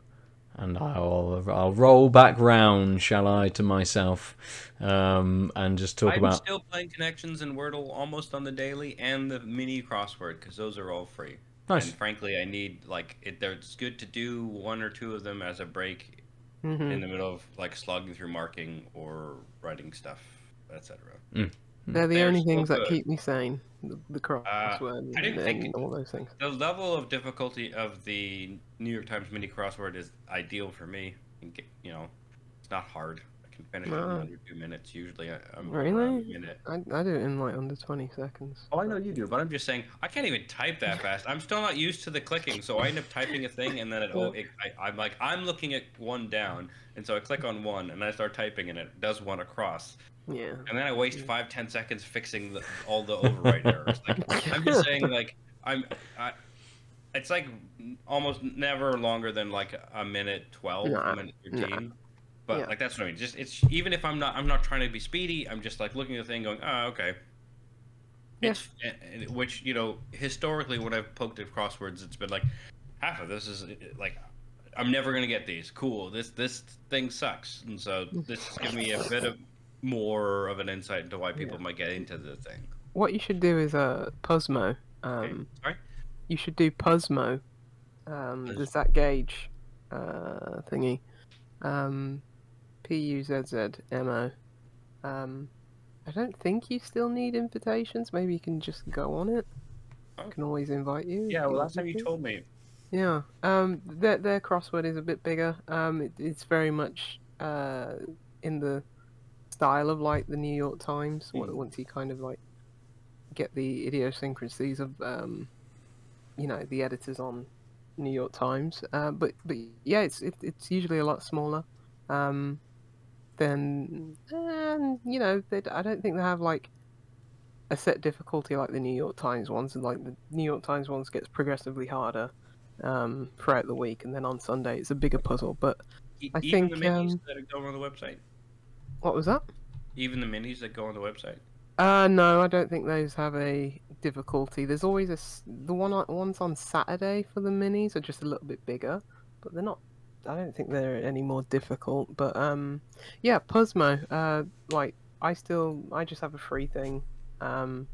S1: and I'll roll back round, shall I, to myself, and just talk about...
S2: I'm still playing Connections and Wordle almost on the daily, and the mini crossword, because those are all free.
S1: Nice.
S2: And frankly, I need, like, it's good to do 1 or 2 of them as a break in the middle of, like, slogging through marking or writing stuff, etc.
S3: They're the only things that keep me sane. The crossword and all those things.
S2: The level of difficulty of the New York Times mini crossword is ideal for me. It's not hard. I can finish it in under 2 minutes usually.
S3: Really? I do it in like under 20 seconds.
S2: Oh, I know you do, but I'm just saying I can't even type that fast. I'm still not used to the clicking, so I end up typing a thing and then I'm looking at 1 down, and so I click on 1 and I start typing and it does 1 across.
S3: Yeah.
S2: And then I waste 5-10 seconds fixing all the overwrite errors. Like, I'm just saying, like, it's like almost never longer than like a minute 12, a minute 13. But like, that's what I mean. Just it's even if I'm not trying to be speedy. I'm just like looking at the thing, going, oh, okay. It's which historically when I've poked at crosswords, it's been like half of this is like I'm never gonna get these. Cool. This thing sucks, and so this gives me a bit of more of an insight into why people might get into the thing.
S3: What you should do is Puzzmo.
S2: Sorry?
S3: You should do Puzzmo. There's that gauge PUZZMO. I don't think you still need invitations. Maybe you can just go on it. I can always invite you.
S2: Yeah, well, that's how you told me.
S3: Yeah. Their crossword is a bit bigger. It's very much in the style of like the New York Times. Once you kind of like get the idiosyncrasies of the editors on New York Times. But yeah, it's usually a lot smaller. Then I don't think they have like a set difficulty like the New York Times ones, and like the New York Times ones gets progressively harder throughout the week, and then on Sunday it's a bigger puzzle. But I
S2: Even
S3: think
S2: the minis that go on the website.
S3: what was that?
S2: Even the minis that go on the website.
S3: No, I don't think those have a difficulty. There's always the ones on Saturday for the minis are just a little bit bigger, but they're not. I don't think they're any more difficult. But yeah, Puzzmo. Like I just have a free thing. You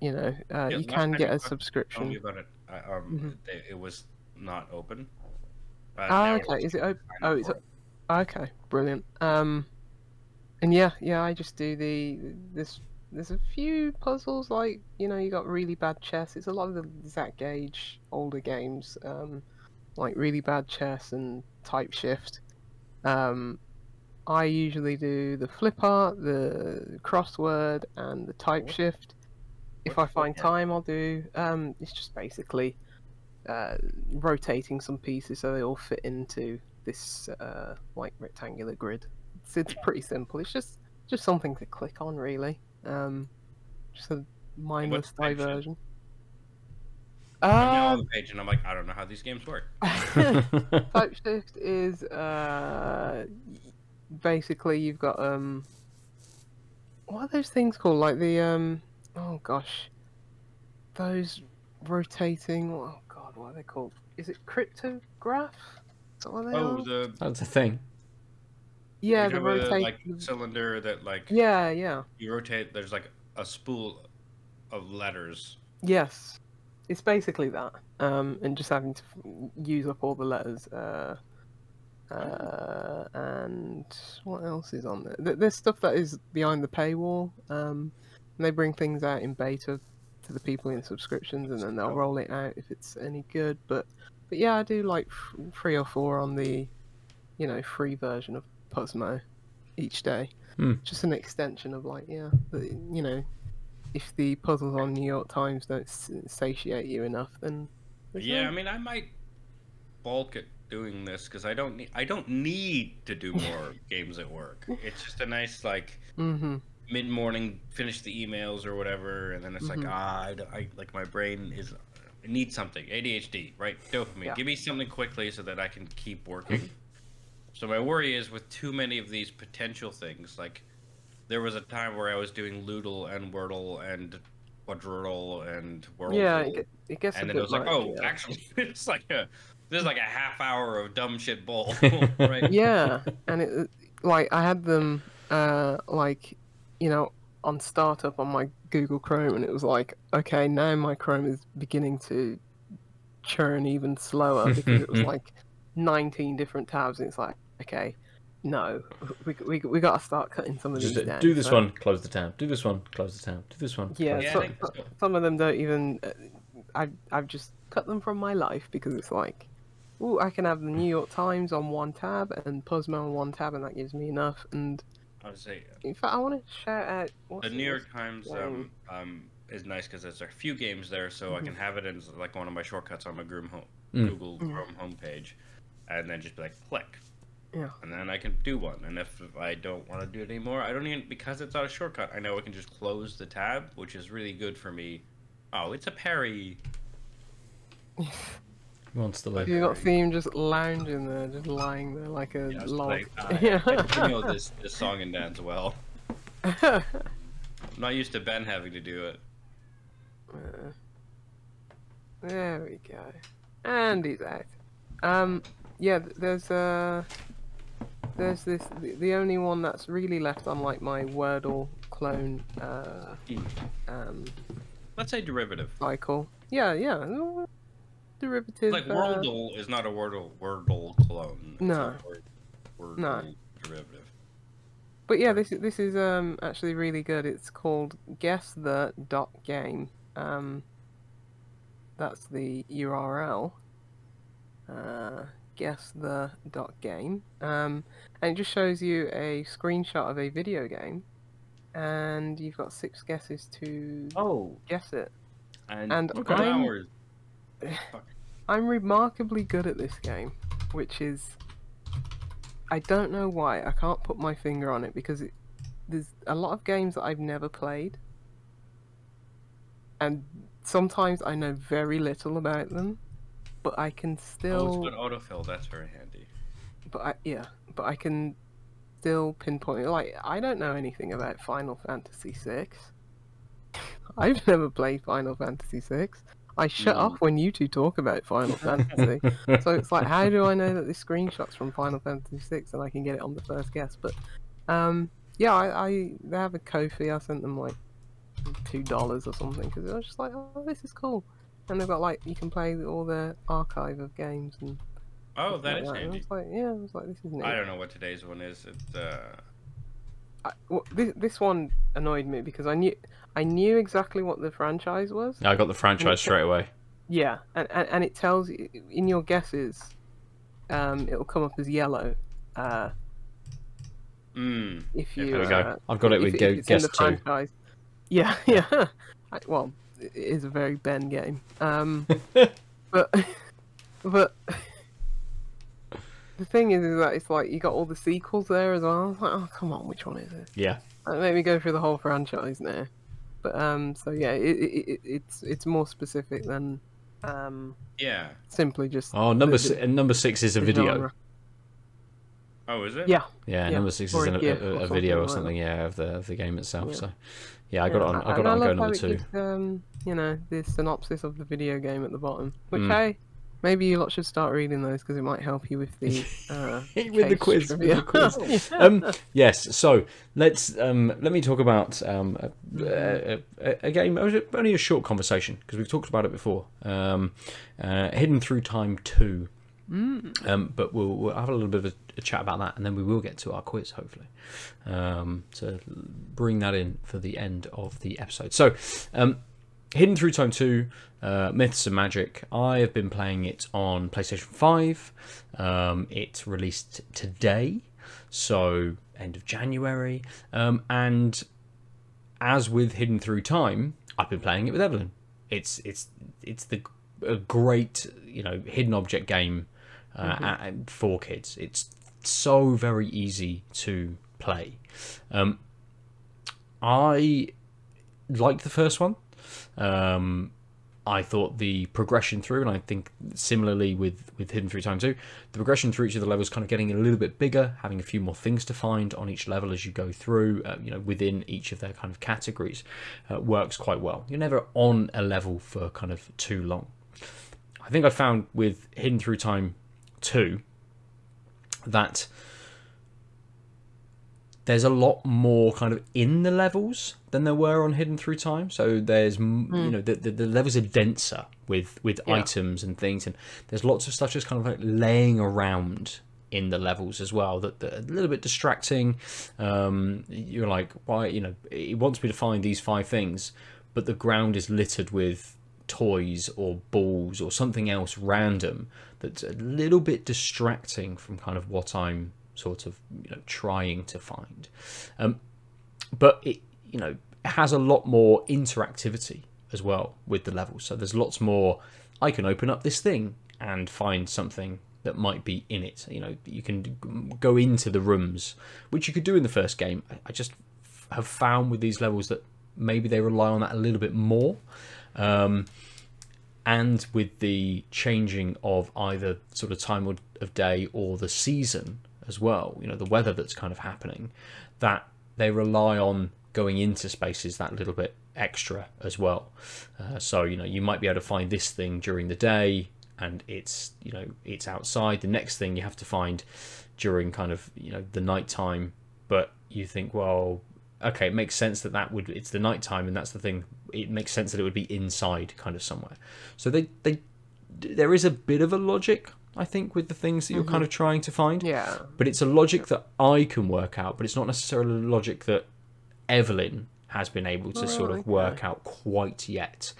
S3: can get a subscription.
S2: Tell me about it. It was not open.
S3: Okay. Is it open? Oh, it's okay. Brilliant. And yeah, I just do there's a few puzzles like you got Really Bad Chess. It's a lot of the Zach Gage older games, like Really Bad Chess and Type Shift. I usually do the flip art, the crossword, and the type shift. If I find time, I'll do. It's just basically rotating some pieces so they all fit into this like rectangular grid. It's pretty simple. It's just something to click on, really. Just a mindless diversion.
S2: I'm now on the page and I'm like, I don't know how these games work.
S3: Type shift is basically you've got what are those things called? Like the oh gosh, those rotating. Oh god, what are they called? Is it cryptograph? Is that what they are?
S1: That's a thing.
S3: Yeah, the rotating
S2: like cylinder that like.
S3: Yeah.
S2: You rotate. There's like a spool of letters.
S3: Yes, it's basically that. And just having to use up all the letters. And what else is on there? There's stuff that is behind the paywall. And they bring things out in beta to the people in subscriptions, and then they'll roll it out if it's any good. But yeah, I do like 3 or 4 on the free version of Puzzmo each day. Just an extension of like if the puzzles on New York Times don't satiate you enough, then
S2: I mean, I might bulk at doing this because I don't need to do more games at work. It's just a nice like mid-morning, finish the emails or whatever, and then it's like I like my brain is needs something. ADHD, right? Dopamine.
S3: Yeah.
S2: Give me something quickly so that I can keep working. So my worry is with too many of these potential things, like there was a time where I was doing Loodle and Wordle and Quadrille and Wordle.
S3: Yeah, it gets
S2: and
S3: a
S2: then
S3: bit
S2: it was like,
S3: much,
S2: oh,
S3: yeah.
S2: actually, this is like a half hour of dumb shit bull, right?
S3: Yeah, and it like I had them on startup on my Google Chrome, and it was like, okay, now my Chrome is beginning to churn even slower because it was like 19 different tabs, and it's like, okay, no, we got to start cutting some of these down.
S1: Do this one, close the tab. Do this one, close the tab. Do this one.
S3: Yeah, some of them don't even. I've just cut them from my life because it's like, ooh, I can have the New York Times on one tab and Puzzmo on one tab, and that gives me enough. And
S2: I would say,
S3: in fact, I want to shout out
S2: the New York Times is nice because there's a few games there, so I can have it as like one of my shortcuts on my Google Chrome homepage, and then just be like click.
S3: Yeah.
S2: And then I can do one. And if I don't want to do it anymore, I don't even, because it's not a shortcut, I know I can just close the tab, which is really good for me. Oh, it's a Perry.
S1: He wants to live.
S3: You got Theme just lounging there, just lying there like a log.
S2: Like, I know this song and dance well. I'm not used to Ben having to do it.
S3: There we go. And he's out. Yeah, there's this, the only one that's really left on like my Wordle clone
S2: Let's say derivative.
S3: cycle. Yeah. Derivative.
S2: Like Wordle is not a Wordle clone. It's
S3: No.
S2: a Wordle
S3: No.
S2: derivative.
S3: But yeah, this is actually really good. It's called Guess the dot game. That's the URL. Guess the dot game. And it just shows you a screenshot of a video game, and you've got 6 guesses to guess it. And
S2: hours.
S3: I'm remarkably good at this game, which is, I don't know why. I can't put my finger on it because there's a lot of games that I've never played, and sometimes I know very little about them, but I can still.
S2: Oh, it's got autofill. That's very handy.
S3: But I can still pinpoint it. Like, I don't know anything about Final Fantasy VI. I've never played Final Fantasy VI. I shut off when you two talk about Final Fantasy. So it's like, how do I know that this screenshot's from Final Fantasy VI and I can get it on the first guess? But yeah, they have a Ko-fi. I sent them like $2 or something because I was just like, oh, this is cool. And they've got like, you can play all their archive of games and.
S2: Oh, that is handy.
S3: And I was like, this is neat.
S2: I don't know what today's one is. It's
S3: this one annoyed me because I knew exactly what the franchise was.
S1: I got the franchise straight away.
S3: Yeah, and it tells you in your guesses, it'll come up as yellow. If you
S1: there we go. I've got it with guess 2.
S3: Franchise. Yeah, yeah. Well, it is a very Ben game. But the thing is that it's like you got all the sequels there as well. I was like, oh come on, which one is it?
S1: Yeah.
S3: Let me go through the whole franchise now. But so yeah, it's more specific than
S2: yeah,
S3: simply just.
S1: Oh, number 6 is a video.
S3: Genre.
S2: Oh, is it?
S3: Yeah.
S1: Yeah, number 6 is a video or something. Yeah, of the game itself.
S3: Yeah.
S1: So yeah, I got it on. I got it on go number 2.
S3: Gives, you know, the synopsis of the video game at the bottom, which hey. Maybe you lot should start reading those because it might help you with the
S1: with the quiz. With the quiz. Yes. So let me talk about a game. Only a short conversation because we've talked about it before. Hidden Through Time 2. But we'll have a little bit of a chat about that, and then we will get to our quiz hopefully. To bring that in for the end of the episode. So. Hidden Through Time 2, Myths and Magic. I have been playing it on PlayStation 5. It released today, so end of January. And as with Hidden Through Time, I've been playing it with Evelyn. It's a great hidden object game for kids. It's so very easy to play. I liked the first one. I thought the progression through, and I think similarly with Hidden Through Time 2, the progression through each of the levels kind of getting a little bit bigger, having a few more things to find on each level as you go through, within each of their kind of categories, works quite well. You're never on a level for kind of too long. I think I found with Hidden Through Time 2 that there's a lot more kind of in the levels than there were on Hidden Through Time. So there's, the levels are denser with items and things, and there's lots of stuff just kind of like laying around in the levels as well that are a little bit distracting. You're like, why? It wants me to find these 5 things, but the ground is littered with toys or balls or something else random that's a little bit distracting from kind of what I'm sort of trying to find, but it has a lot more interactivity as well with the levels. So there's lots more. I can open up this thing and find something that might be in it. You can go into the rooms, which you could do in the first game. I just have found with these levels that maybe they rely on that a little bit more. And with the changing of either sort of time of day or the season as well, the weather that's kind of happening, that they rely on going into spaces that little bit extra as well. So you might be able to find this thing during the day and it's outside. The next thing you have to find during kind of the nighttime, but you think, well, okay, it makes sense that it's the nighttime and that's the thing. It makes sense that it would be inside kind of somewhere. So there is a bit of a logic I think, with the things that you're kind of trying to find.
S3: Yeah.
S1: But it's a logic that I can work out, but it's not necessarily a logic that Evelyn has been able to sort of work out quite yet.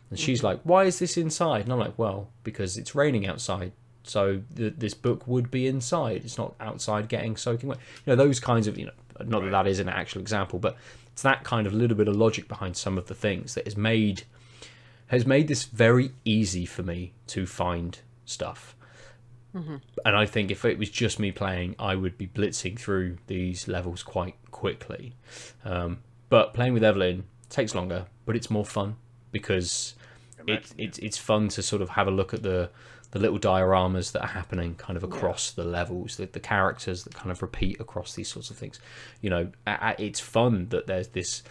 S1: And she's like, why is this inside? And I'm like, well, because it's raining outside. So this book would be inside. It's not outside getting soaking wet. Those kinds of, not that that is an actual example, but it's that kind of little bit of logic behind some of the things that has made this very easy for me to find stuff. And I think if it was just me playing, I would be blitzing through these levels quite quickly. But playing with Evelyn takes longer, but it's more fun because it's fun to sort of have a look at the little dioramas that are happening kind of across the levels, the characters that kind of repeat across these sorts of things. It's fun that there's this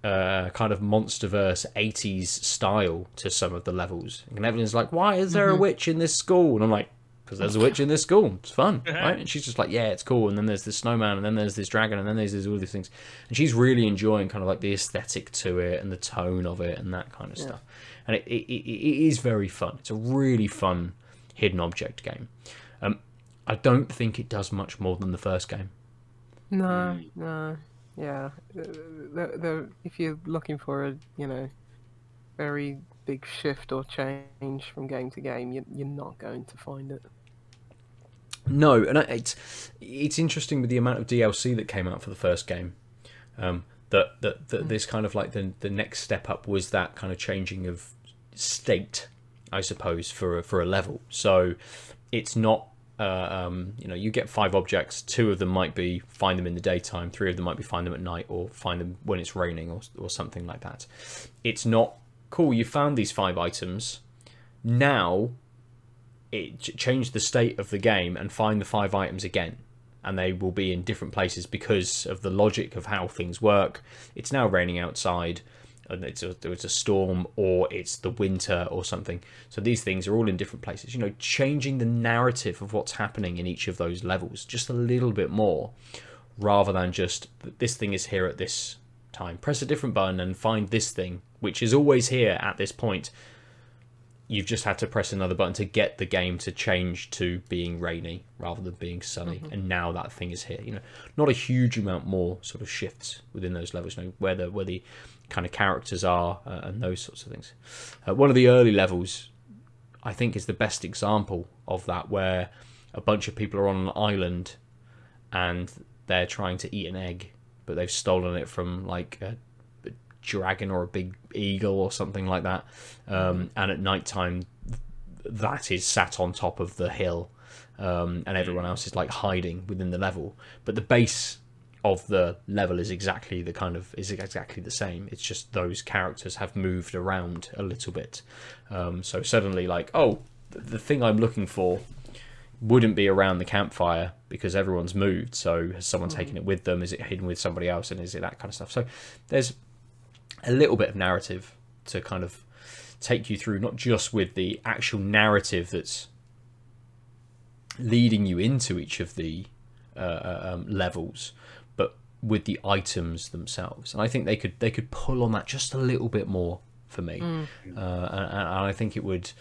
S1: kind of Monsterverse 80s style to some of the levels. And Evelyn's like, why is there a witch in this school? And I'm like, because there's a witch in this school. It's fun, right? And she's just like, yeah, it's cool. And then there's this snowman, and then there's this dragon, and then there's all these things. And she's really enjoying kind of like the aesthetic to it and the tone of it and that kind of stuff. And it is very fun. It's a really fun hidden object game. I don't think it does much more than the first game.
S3: No. Yeah. If you're looking for a, very big shift or change from game to game, you're not going to find it.
S1: No, and it's interesting with the amount of DLC that came out for the first game. That this kind of like the next step up was that kind of changing of state, I suppose, for a level. So it's not you get 5 objects. 2 of them might be find them in the daytime, 3 of them might be find them at night, or find them when it's raining, or something like that. It's not cool. You found these 5 items. Now it change the state of the game and find the 5 items again, and they will be in different places because of the logic of how things work. It's now raining outside, and it's a storm, or it's the winter or something. So these things are all in different places. Changing the narrative of what's happening in each of those levels just a little bit more, rather than just this thing is here at this time. Press a different button and find this thing, which is always here at this point. You've just had to press another button to get the game to change to being rainy rather than being sunny, and now that thing is here. Not a huge amount more sort of shifts within those levels, where the kind of characters are and those sorts of things. One of the early levels, I think, is the best example of that, where a bunch of people are on an island and they're trying to eat an egg, but they've stolen it from like a dragon or a big eagle or something like that, and at night time that is sat on top of the hill, and everyone else is like hiding within the level, but the base of the level is exactly the same. It's just those characters have moved around a little bit, so suddenly like, oh, the thing I'm looking for wouldn't be around the campfire because everyone's moved. So has someone taken it with them? Is it hidden with somebody else? And is it that kind of stuff? So there's a little bit of narrative to kind of take you through, not just with the actual narrative that's leading you into each of the levels, but with the items themselves. And I think they could pull on that just a little bit more for me, and I think it would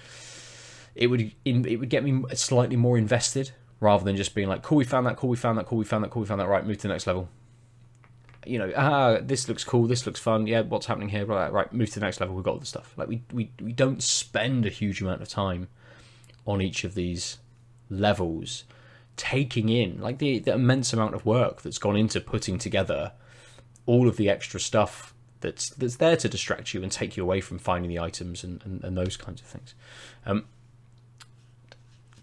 S1: get me slightly more invested, rather than just being like, cool, we found that, right, move to the next level. This looks cool, this looks fun, yeah, what's happening here, right, move to the next level, we've got all the stuff. Like we don't spend a huge amount of time on each of these levels taking in like the immense amount of work that's gone into putting together all of the extra stuff that's there to distract you and take you away from finding the items and those kinds of things.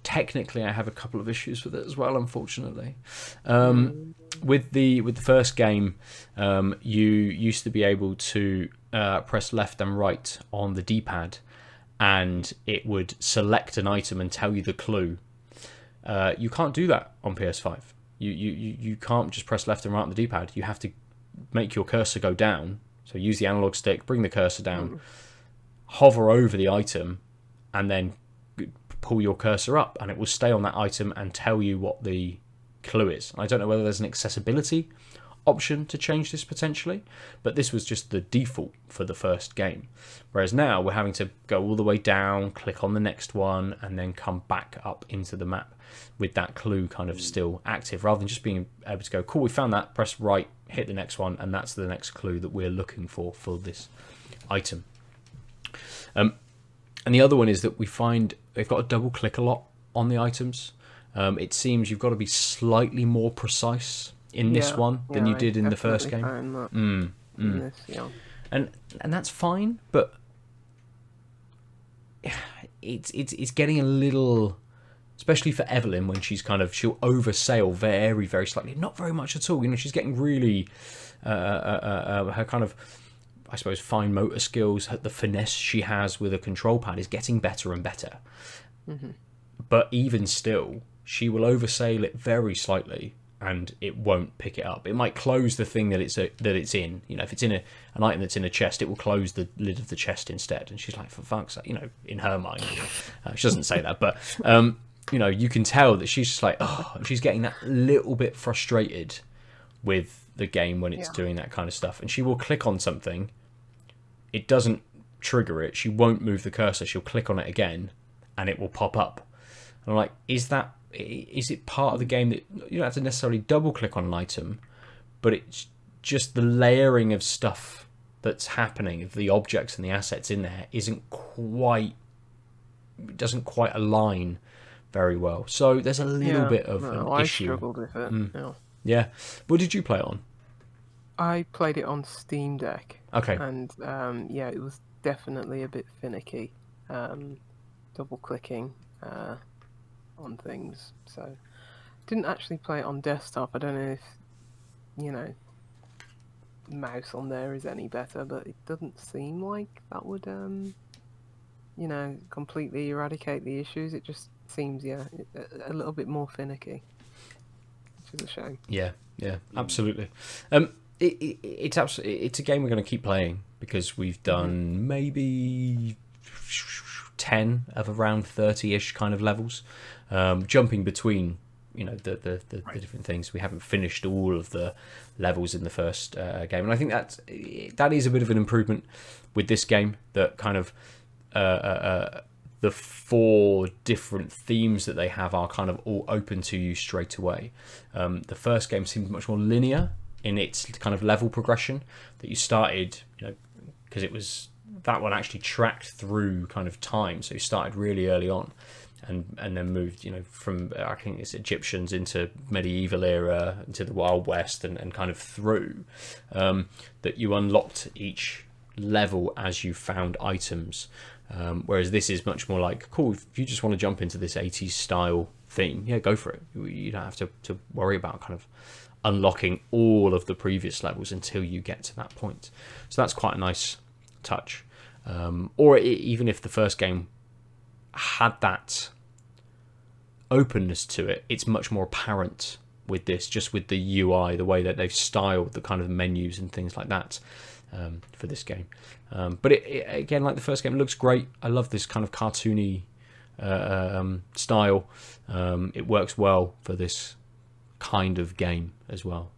S1: Technically, I have a couple of issues with it as well, unfortunately. With the first game, you used to be able to press left and right on the D-pad, and it would select an item and tell you the clue. You can't do that on PS5. You can't just press left and right on the D-pad. You have to make your cursor go down. So use the analog stick, bring the cursor down, hover over the item, and then pull your cursor up, and it will stay on that item and tell you what the clue is. I don't know whether there's an accessibility option to change this potentially, but this was just the default for the first game. Whereas now we're having to go all the way down, click on the next one, and then come back up into the map with that clue kind of still active, rather than just being able to go, cool, we found that, press right, hit the next one, and that's the next clue that we're looking for this item. And the other one is that we find they've got to double click a lot on the items. It seems you've got to be slightly more precise in this one than you did in the first game.
S3: This,
S1: and that's fine, but it's getting a little, especially for Evelyn, when she'll oversail very, very slightly, not very much at all. You know, she's getting really her kind of, I suppose, fine motor skills, the finesse she has with a control pad is getting better and better. But even still, she will oversail it very slightly, and it won't pick it up. It might close the thing that it's in. You know, if it's in an item that's in a chest, it will close the lid of the chest instead. And she's like, for fuck's sake, you know, in her mind, she doesn't say that, but you know, you can tell that she's just like, oh, she's getting that little bit frustrated with the game when it's doing that kind of stuff. And she will click on something, it doesn't trigger it. She won't move the cursor. She'll click on it again, and it will pop up. And I'm like, is it part of the game that you don't have to necessarily double click on an item, but it's just the layering of stuff that's happening, of the objects and the assets in there doesn't quite align very well. So there's a little bit of an issue. I
S3: struggled with it.
S1: Yeah. What did you play it on?
S3: I played it on Steam Deck.
S1: Okay.
S3: And it was definitely a bit finicky. Double clicking on things. So didn't actually play it on desktop. I don't know if, you know, mouse on there is any better, but it doesn't seem like that would you know, completely eradicate the issues. It just seems a little bit more finicky, which is a shame.
S1: Yeah, absolutely. It's a game we're going to keep playing, because we've done maybe 10 of around 30-ish kind of levels, jumping between, you know, the different things. We haven't finished all of the levels in the first game, and I think that is a bit of an improvement with this game, that kind of the 4 different themes that they have are kind of all open to you straight away. The first game seemed much more linear in its kind of level progression, that you started, you know, because it was, that one actually tracked through kind of time, so you started really early on and then moved, you know, from, I think it's Egyptians into medieval era, into the Wild West, and kind of through, that you unlocked each level as you found items. Whereas this is much more like, cool, if you just want to jump into this 80s style theme, yeah, go for it. You don't have to worry about kind of unlocking all of the previous levels until you get to that point. So that's quite a nice touch. Even if the first game had that openness to it, it's much more apparent with this, just with the UI, the way that they've styled the kind of menus and things like that. For this game, but it again, like the first game, it looks great. I love this kind of cartoony style. It works well for this kind of game as well,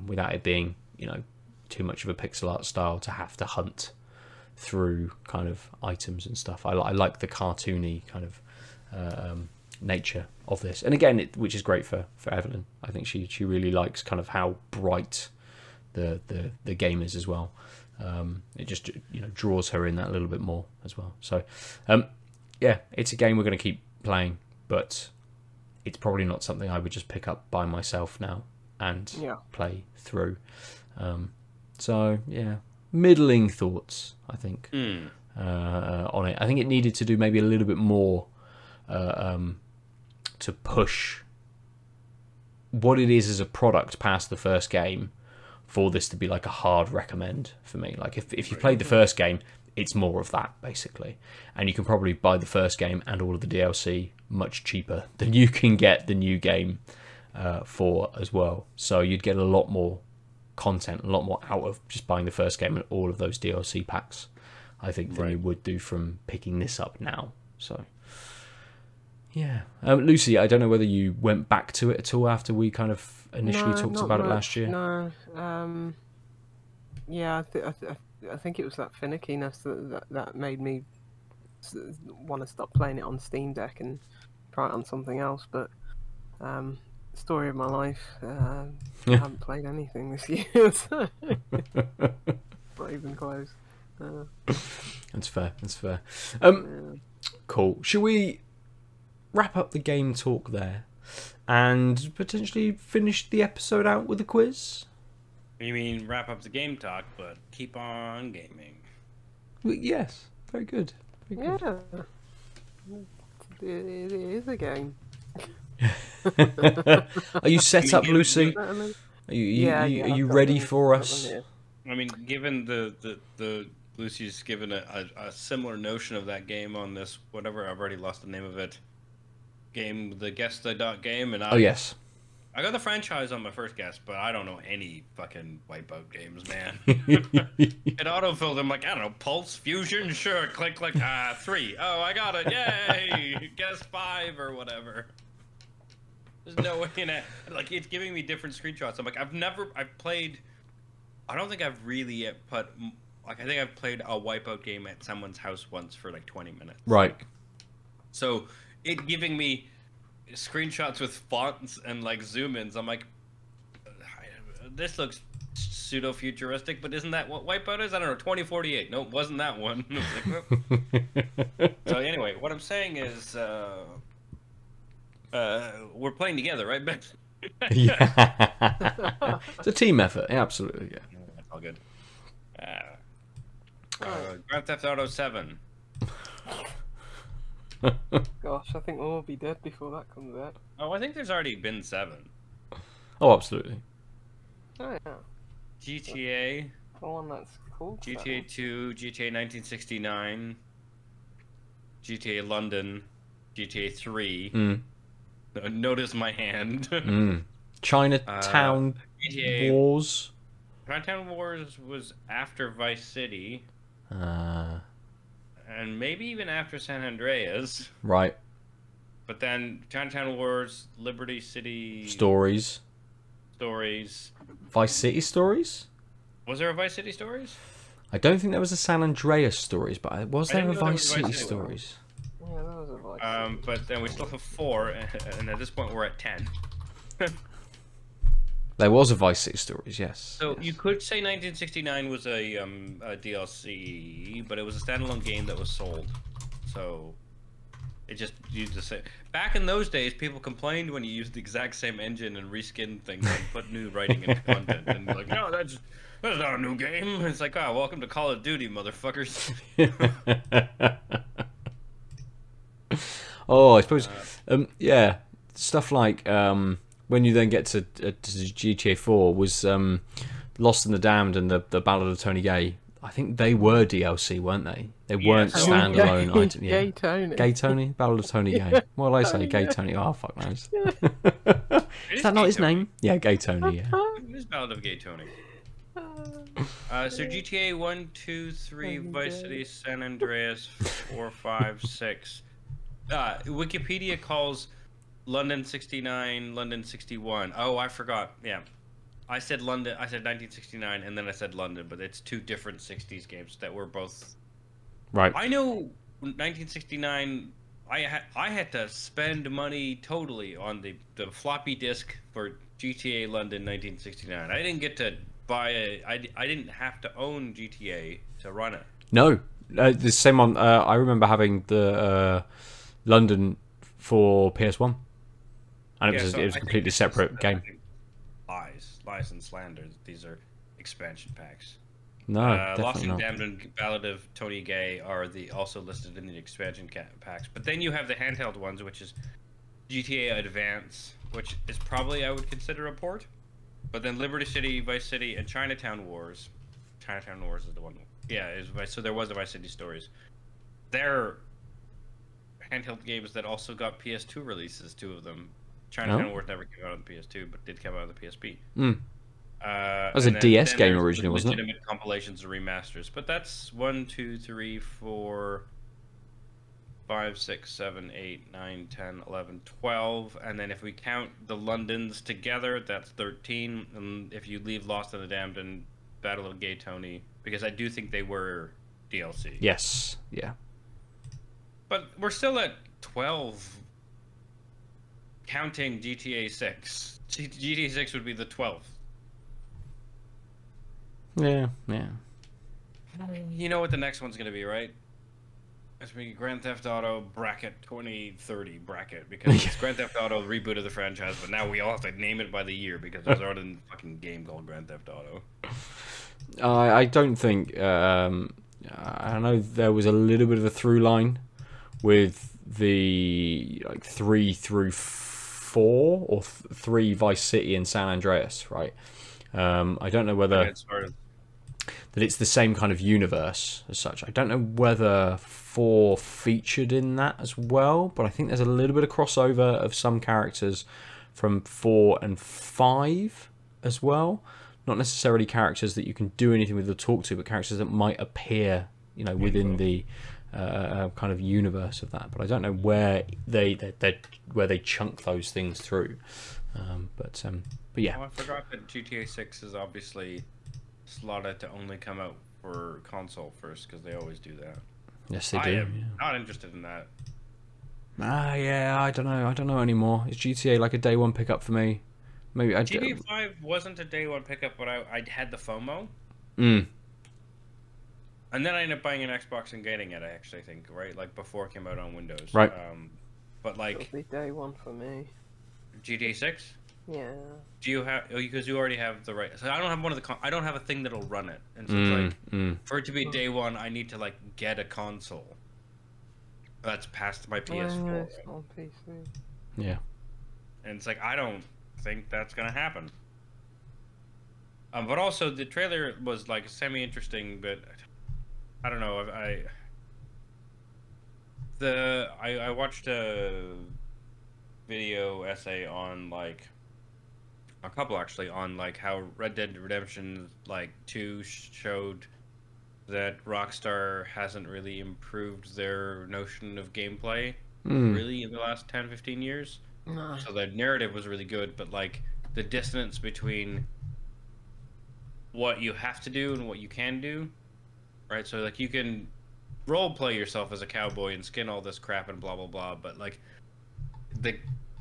S1: without it being, you know, too much of a pixel art style to have to hunt through kind of items and stuff. I like the cartoony kind of nature of this, and again, which is great for Evelyn. I think she really likes kind of how bright the game is as well. It just, you know, draws her in that a little bit more as well. So it's a game we're going to keep playing, but it's probably not something I would just pick up by myself now and play through. So yeah, middling thoughts, I think, on it. I think it needed to do maybe a little bit more to push what it is as a product past the first game, for this to be like a hard recommend for me. Like if you played the first game, it's more of that basically, and you can probably buy the first game and all of the DLC much cheaper than you can get the new game for as well. So you'd get a lot more content, a lot more out of just buying the first game and all of those DLC packs, I think, than you would do from picking this up now. So Yeah. Lucy, I don't know whether you went back to it at all after we kind of initially
S3: No,
S1: talked
S3: not
S1: about it
S3: much,
S1: last year.
S3: No. Yeah, I think it was that finickiness that made me want to stop playing it on Steam Deck and try it on something else. But story of my life, I haven't played anything this year, so not even close.
S1: That's fair. That's fair.
S3: Yeah.
S1: Cool. Should we wrap up the game talk there and potentially finish the episode out with a quiz?
S2: You mean wrap up the game talk, but keep on gaming?
S1: Yes. Very good. Very good.
S3: Yeah. It is a game.
S1: Are you set up, Lucy? Are you ready for us?
S2: I mean, given the Lucy's given a similar notion of that game on this whatever, I've already lost the name of it. Game, the guess the dot game, and
S1: Oh yes.
S2: I got the franchise on my first guess, but I don't know any fucking Wipeout games, man. It autofilled. I'm like, I don't know, Pulse, Fusion, sure, click, 3. Oh, I got it, yay! Guess 5 or whatever. There's no way in it. Like, it's giving me different screenshots. I'm like, I've played. I don't think I've really put. Like, I think I've played a Wipeout game at someone's house once for like 20 minutes.
S1: Right.
S2: So it giving me screenshots with fonts and like zoom-ins. I'm like, this looks pseudo-futuristic, but isn't that what Wipeout is? I don't know, 2048. No, it wasn't that one. So anyway, what I'm saying is, we're playing together, right, Ben?
S1: Yeah. It's a team effort. Yeah, absolutely. Yeah.
S2: That's all good. Grand Theft Auto 7.
S3: Gosh, I think we'll all be dead before that comes out.
S2: Oh, I think there's already been 7.
S1: Oh, absolutely.
S3: Oh yeah.
S2: GTA.
S3: The one that's called
S2: GTA 2, GTA 1969, GTA London, GTA 3. Notice my hand.
S1: Chinatown
S2: GTA
S1: Wars.
S2: Chinatown Wars was after Vice City. And maybe even after San Andreas.
S1: Right.
S2: But then Chinatown Wars, Liberty City...
S1: Stories. Vice City Stories?
S2: Was there a Vice City Stories?
S1: I don't think there was a San Andreas Stories, but was there a Vice City Stories?
S3: Yeah, that was a Vice.
S2: But then we still have 4, and at this point we're at 10.
S1: There was a Vice City Stories, yes.
S2: So
S1: yes.
S2: you could say 1969 was a DLC, but it was a standalone game that was sold. So it just used the same. Back in those days, people complained when you used the exact same engine and reskinned things and put new writing into content. And like, no, that's not a new game. It's like, oh, welcome to Call of Duty, motherfuckers.
S1: Oh, I suppose, yeah, stuff like when you then get to GTA 4 was Lost in the Damned and the Ballad of Tony Gay. I think they were DLC, weren't they? They weren't standalone items. Yeah.
S3: Gay Tony.
S1: Gay Tony? Ballad of Tony Gay. What did I say? Gay Tony. Oh, fuck knows. Is that not his name? Yeah, Gay Tony, yeah.
S2: It is Ballad of Gay Tony. So GTA 1, 2, 3, Vice City, San Andreas, 4, 5, 6. Wikipedia calls London 69, London 61. Oh, I forgot. Yeah. I said London, I said 1969, and then I said London, but it's 2 different 60s games that were both...
S1: Right.
S2: I know 1969, I had to spend money totally on the floppy disk for GTA London 1969. I didn't get to buy I didn't have to own GTA to run it.
S1: No. The same one, I remember having the London for PS1. And it was a completely separate game.
S2: Lies and slander. These are expansion packs.
S1: No,
S2: Lost
S1: definitely
S2: and
S1: not.
S2: Damned and Ballad of Tony Gay are also listed in the expansion packs. But then you have the handheld ones, which is GTA Advance, which is probably I would consider a port. But then Liberty City, Vice City, and Chinatown Wars. Chinatown Wars is the one. Yeah, so there was the Vice City Stories. They're handheld games that also got PS2 releases, 2 of them. Chinatown Wars never came out on the PS2, but did come out on the PSP.
S1: That was a DS game originally, wasn't it?
S2: Legitimate compilations and remasters. But that's 1, 2, 3, 4, 5, 6, 7, 8, 9, 10, 11, 12. And then if we count the Londons together, that's 13. And if you leave Lost in the Damned and Battle of Gay Tony, because I do think they were DLC.
S1: Yes. Yeah.
S2: But we're still at 12, counting GTA 6. GTA 6 would be the 12th.
S1: Yeah. Yeah.
S2: You know what the next one's going to be, right? It's going to be Grand Theft Auto bracket 2030 bracket, because it's Grand Theft Auto reboot of the franchise, but now we all have to name it by the year because there's already a fucking game called Grand Theft Auto.
S1: I don't think. I know there was a little bit of a through line with the 3 through 4 or 3 Vice City and San Andreas, right? I don't know whether that it's the same kind of universe as such. I don't know whether 4 featured in that as well, but I think there's a little bit of crossover of some characters from 4 and 5 as well. Not necessarily characters that you can do anything with or talk to, but characters that might appear, within the kind of universe of that. But I don't know where they chunk those things through. But yeah.
S2: Oh, I forgot that GTA 6 is obviously slotted to only come out for console first, because they always do that.
S1: Yes, they do.
S2: I am not interested in that.
S1: Yeah, I don't know anymore. Is GTA like a day one pickup for me? Maybe
S2: GTA 5 wasn't a day one pickup, but I had the FOMO.
S1: Mm.
S2: And then I ended up buying an Xbox and getting it, I actually think, right? Like before it came out on Windows.
S1: Right.
S2: But like
S3: It'll be day one for me.
S2: GTA 6?
S3: Yeah.
S2: Do you have? Because you already have the right. So I don't have one of the. I don't have a thing that'll run it, and so it's like for it to be day one, I need to like get a console. That's past my PS4.
S3: It's on PC.
S1: Yeah.
S2: And it's like I don't think that's gonna happen. But also the trailer was like semi-interesting, but I don't know. I watched a video essay on like. A couple actually on like how Red Dead Redemption 2 showed that Rockstar hasn't really improved their notion of gameplay really in the last 10-15 years.
S3: No.
S2: So the narrative was really good, but like the dissonance between what you have to do and what you can do, right? So like you can role play yourself as a cowboy and skin all this crap and blah blah blah, but like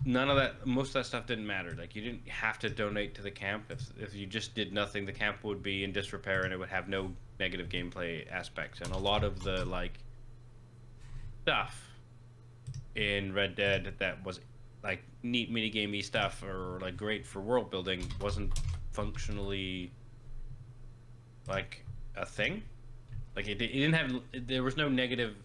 S2: none of that, most of that stuff didn't matter. Like you didn't have to donate to the camp. If you just did nothing, the camp would be in disrepair and it would have no negative gameplay aspects. And a lot of the like stuff in Red Dead that was like neat minigamey stuff or like great for world building wasn't functionally like a thing. Like it didn't have. There was no negative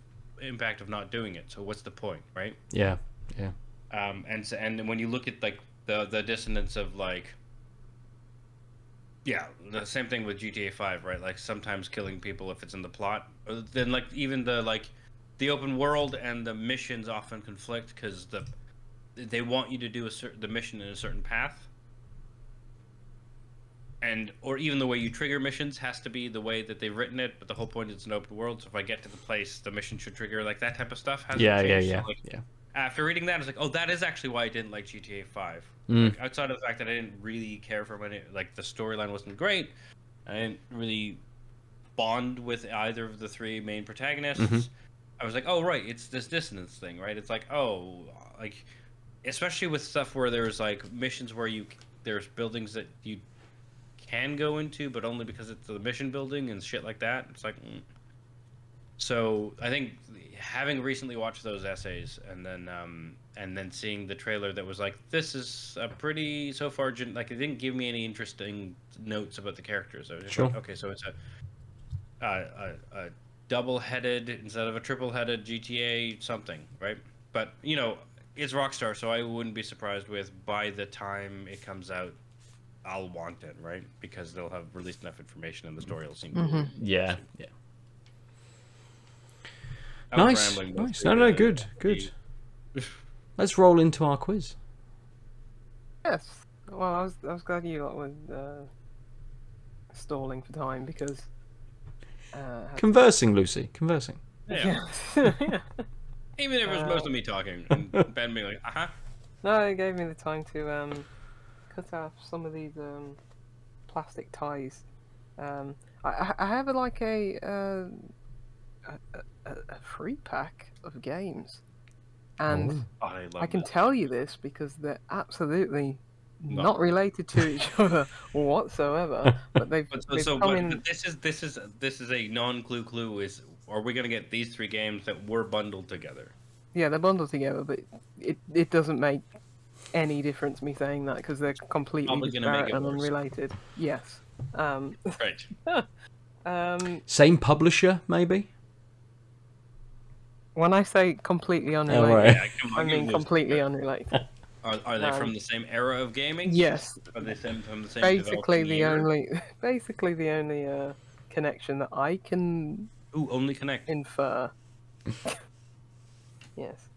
S2: impact of not doing it. So what's the point, right?
S1: Yeah. Yeah.
S2: And when you look at like the dissonance of like, yeah, the same thing with GTA 5, right? Like sometimes killing people if it's in the plot, then like even the open world and the missions often conflict because they want you to do the mission in a certain path, or even the way you trigger missions has to be the way that they've written it. But the whole point is it's an open world, so if I get to the place, the mission should trigger. Like that type of stuff hasn't changed.
S1: Yeah.
S2: So, like,
S1: yeah.
S2: After reading that, I was like, oh, that is actually why I didn't like GTA 5. Like, outside of the fact that I didn't really care for like the storyline wasn't great, I didn't really bond with either of the 3 main protagonists. I was like, oh, right, it's this dissonance thing, right? It's like, oh, like, especially with stuff where there's like missions where there's buildings that you can go into, but only because it's the mission building and shit like that. It's like, So I think having recently watched those essays and then seeing the trailer that was like, this is a pretty so far like it didn't give me any interesting notes about the characters. I was just like, okay, so it's a double-headed instead of a triple-headed GTA something, right? But it's Rockstar, so I wouldn't be surprised with by the time it comes out, I'll want it, right? Because they'll have released enough information and the story will seem cool.
S1: Yeah. Nice. No, good. Let's roll into our quiz.
S3: Yes. Well, I was glad you lot was stalling for time because.
S1: Conversing, Lucy. Conversing.
S2: Yeah.
S3: Yeah.
S2: Even if it was most of me talking and Ben being like,
S3: No, it gave me the time to cut off some of these plastic ties. I have like a free pack of games, and I can tell you this because they're absolutely not related to each other whatsoever. But they've come in.
S2: But this is a non-clue clue. Are we gonna get these 3 games that were bundled together?
S3: Yeah, they're bundled together, but it doesn't make any difference me saying that because they're completely disparate and unrelated. Yes.
S2: Right.
S1: Same publisher, maybe.
S3: When I say completely unrelated,
S1: right.
S3: I mean completely unrelated.
S2: Are they from the same era of gaming?
S3: Yes.
S2: Are they from the same?
S3: Basically the only connection that I can
S2: only connect
S3: infer. Yes.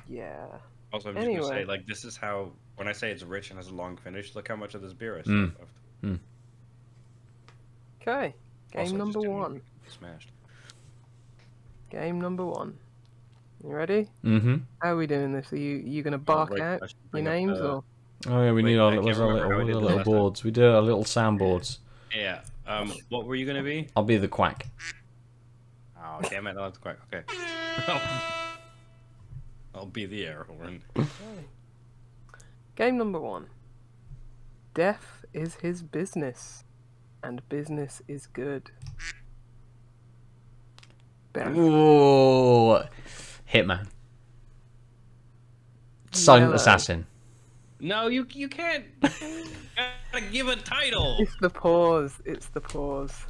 S3: Yeah.
S2: Also, I'm just gonna say, like, this is how when I say it's rich and has a long finish. Look how much of this beer I still have left.
S3: Okay. Game number 1.
S2: Smashed.
S3: Game number 1. You ready?
S1: Mm-hmm.
S3: How are we doing this? Are you gonna bark out your names or?
S1: Oh yeah, we need our little boards. We did our little soundboards.
S2: Yeah. What were you gonna be?
S1: I'll be the quack.
S2: Oh damn it! I'll have to quack. Okay. I'll be the air horn.
S3: Okay. Game number 1. Death is his business, and business is good. Ben.
S1: Ooh, Hitman. Silent Assassin.
S2: No, you can't. Gotta give a title.
S3: It's the pause. It's the pause.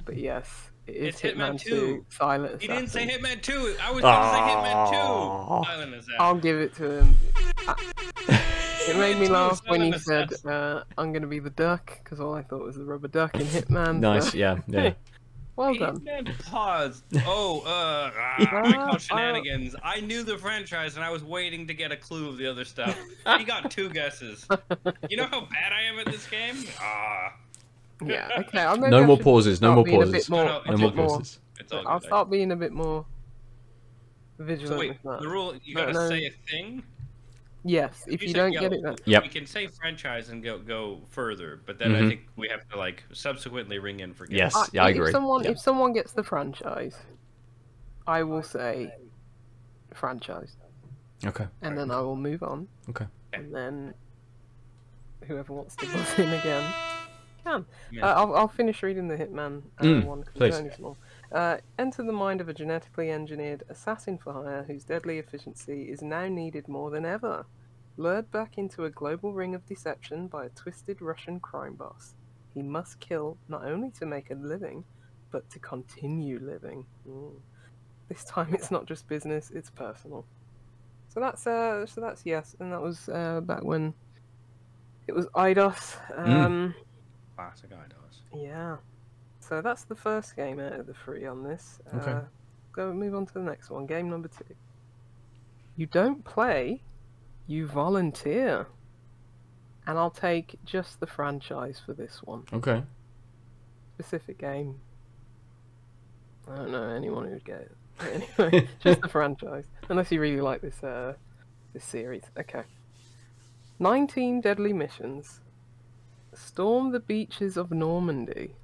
S3: But yes, it's Hitman 2. Silent Assassin.
S2: He didn't say Hitman 2. I was going to say Hitman 2. Silent Assassin.
S3: I'll give it to him. It made me laugh when he said, "I'm gonna be the duck," because all I thought was the rubber duck in Hitman.
S1: Nice,
S3: so.
S1: yeah.
S3: Well done.
S2: Pause. I call shenanigans. I knew the franchise and I was waiting to get a clue of the other stuff. He got 2 guesses. You know how bad I am at this game?
S3: Yeah, okay.
S1: No more pauses. No more pauses.
S2: No more pauses.
S3: I'll start being a bit more vigilant.
S2: So wait,
S3: with that.
S2: the rule, you gotta say a thing?
S3: Yes, if you don't get it, then...
S1: Yep.
S2: We can say franchise and go further, but then I think we have to like subsequently ring in for guesses.
S1: Yes, yeah, I agree.
S3: If someone gets the franchise, I will say franchise.
S1: Okay.
S3: And then I will move on.
S1: Okay.
S3: And then whoever wants to buzz in again can.
S2: Yeah.
S3: I'll finish reading the Hitman one because it's only small. Enter the mind of a genetically engineered assassin for hire whose deadly efficiency is now needed more than ever. Lured back into a global ring of deception by a twisted Russian crime boss, he must kill not only to make a living, but to continue living. This time it's not just business, it's personal. So that's yes, and that was back when it was IDOS.
S2: Classic IDOS.
S3: Yeah. So that's the first game out of the 3 on this.
S1: Okay.
S3: Move on to the next one. Game number 2. You don't play, you volunteer. And I'll take just the franchise for this one.
S1: Okay.
S3: Specific game. I don't know anyone who would get it. Anyway, just the franchise. Unless you really like this this series. Okay. 19 deadly missions. Storm the beaches of Normandy.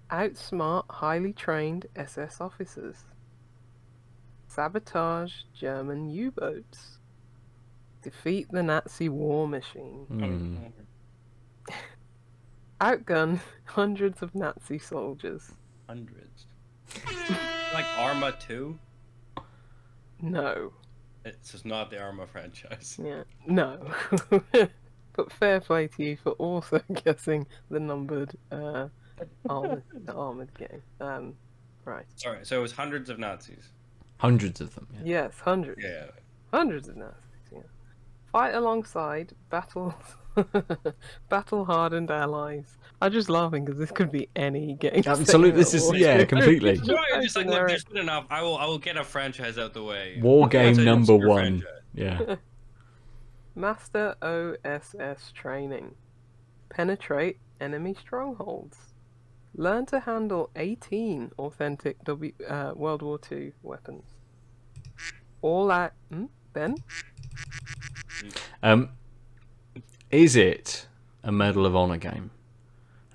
S3: Outsmart highly trained SS officers. Sabotage German U-boats. Defeat the Nazi war machine. Outgun hundreds of Nazi soldiers.
S2: Hundreds. Like Arma 2?
S3: No.
S2: It's just not the Arma franchise.
S3: Yeah. No. But fair play to you for also guessing the numbered armored game. Right.
S2: Sorry, so it was hundreds of Nazis.
S1: Hundreds of them. Yeah.
S3: Yes, hundreds.
S2: Yeah.
S3: Hundreds of Nazis. Yeah. Fight alongside battle-hardened allies. I'm just laughing because this could be any game.
S1: Absolutely, this is completely.
S2: Sorry, just like look, there's been enough. I will get a franchise out the way.
S1: War game number 1. Yeah.
S3: Master OSS training. Penetrate enemy strongholds. Learn to handle 18 authentic World War II weapons. All out. Ben?
S1: Is it a Medal of Honor game?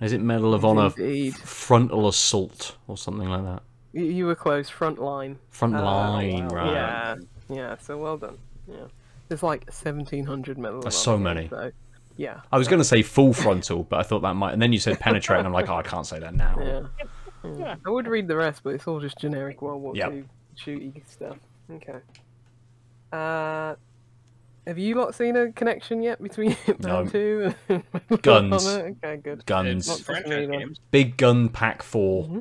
S1: Is it Medal of Honor Frontal Assault or something like that?
S3: You were close. Front line.
S1: Front line, right?
S3: Yeah, yeah. So well done. Yeah, there's like 1,700 Medal of Honor.
S1: That's so many.
S3: So, yeah.
S1: I was going to say full frontal, but I thought that might. And then you said penetrate, and I'm like, oh, I can't say that now.
S3: Yeah. I would read the rest, but it's all just generic World War II shooty stuff. Okay. Have you lot seen a connection yet between Hitman 2 and
S1: Guns?
S3: Okay, good.
S1: Guns.
S2: Franchise games.
S1: Big Gun Pack 4.
S3: Mm-hmm.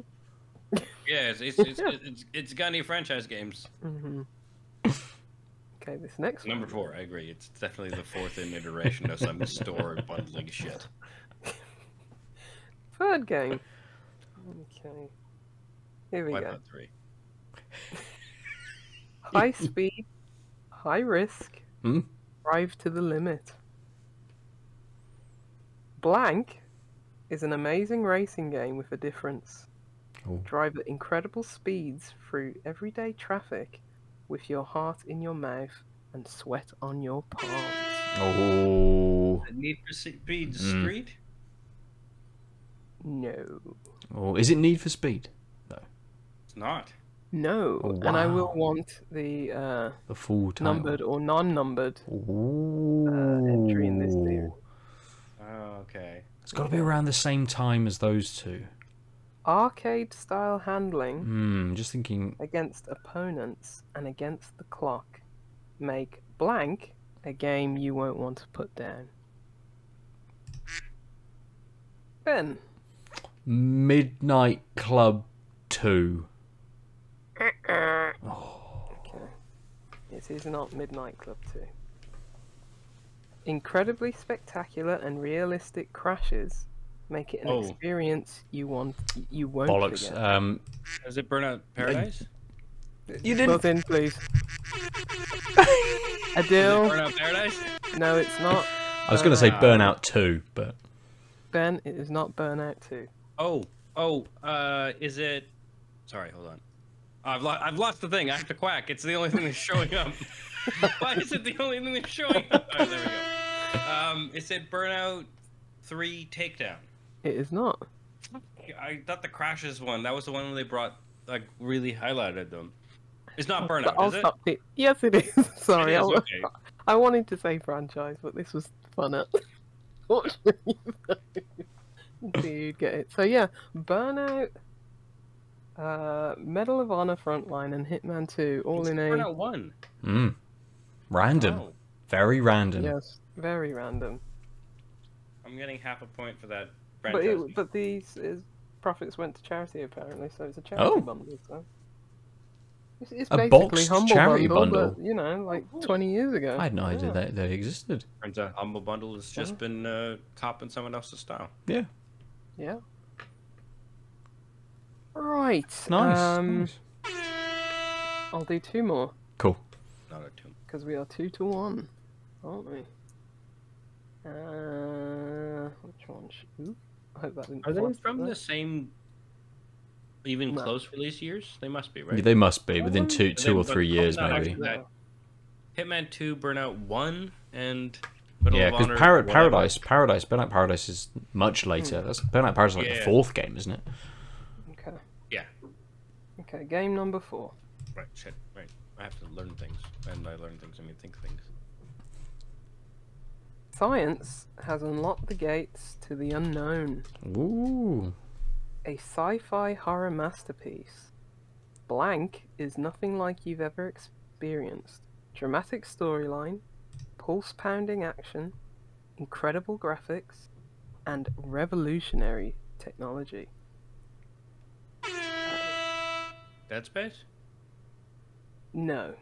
S2: Yeah, it's gunny franchise games.
S3: Mm-hmm. Okay, this next
S2: Number 4, I agree. It's definitely the 4th iteration of some store bundling shit.
S3: Third game. Okay. Here we
S2: Why
S3: go.
S2: not 3?
S3: High speed, high risk, drive to the limit. Blank is an amazing racing game with a difference.
S1: Oh.
S3: Drive at incredible speeds through everyday traffic with your heart in your mouth and sweat on your palms.
S1: Oh.
S2: Need for Speed Street?
S3: No.
S1: Oh, is it Need for Speed? No.
S2: It's not.
S3: No.
S1: Oh,
S3: And I
S1: wow.
S3: will want the
S1: full title.
S3: numbered or non-numbered
S1: Ooh.
S3: entry in this series.
S2: Oh, okay.
S1: It's got to be around the same time as those two.
S3: Arcade-style handling
S1: Just thinking.
S3: against opponents and against the clock make Blank a game you won't want to put down. Ben.
S1: Midnight Club 2.
S3: Okay. It is not Midnight Club 2. Incredibly spectacular and realistic crashes make it an experience you won't
S1: Bollocks.
S3: forget.
S2: Is it Burnout Paradise?
S1: You didn't.
S3: Built in, please.
S2: Is it
S3: Aadil.
S2: Burnout Paradise?
S3: No, it's not.
S1: I was going to say Burnout 2, but.
S3: Ben, it is not Burnout 2.
S2: Is it? Sorry, hold on. I've lost the thing. I have to quack. It's the only thing that's showing up. Why is it the only thing that's showing up? Oh, there we go. Is it Burnout 3 Takedown?
S3: It is not.
S2: I thought the Crashes one. That was the one where they brought really highlighted them. It's not Burnout,
S3: I'll
S2: is it?
S3: stop it. Yes, it is. Sorry,
S2: It is, okay.
S3: I wanted to say franchise, but this was funner. See you'd get it. So yeah, Burnout, Medal of Honor Frontline, and Hitman 2 all
S2: It's
S3: in a.
S2: Burnout 1.
S1: Random.
S2: Oh,
S1: Very random.
S3: Yes, very random.
S2: I'm getting half a point for that franchise.
S3: But these profits went to charity apparently, so it's a charity bundle. So. It's
S1: A
S3: basically
S1: boxed
S3: Humble
S1: charity
S3: bundle,
S1: bundle?
S3: but like 20 years ago.
S1: I had no idea
S3: Yeah.
S1: they existed.
S2: Turns out Humble Bundle has just been copying someone else's style.
S1: Yeah.
S3: Yeah. Right.
S1: Nice.
S3: I'll do 2 more
S1: Cool.
S2: Not a two.
S3: because we are 2-1, aren't we? Which one? Ooh, I hope that didn't.
S2: Are they
S3: fluster
S2: from
S3: there.
S2: the same, even
S3: No.
S2: close release years? They must be, right?
S1: They must be within two
S2: But then-
S1: or
S2: but
S1: 3 years,
S2: probably not
S1: maybe.
S2: actually that. Hitman 2, Burnout 1, and Medal
S1: Yeah,
S2: of
S1: because
S2: Honor,
S1: Burnout Paradise is much later. That's Burnout Paradise is like the 4th game, isn't it?
S3: Okay.
S2: Yeah.
S3: Okay. Game number 4.
S2: Right, shit, right. I have to learn things. And I learn things, I mean think things.
S3: Science has unlocked the gates to the unknown.
S1: Ooh.
S3: A sci-fi horror masterpiece. Blank is nothing like you've ever experienced. Dramatic storyline, pulse-pounding action, incredible graphics, and revolutionary technology.
S2: Dead Space?
S3: No.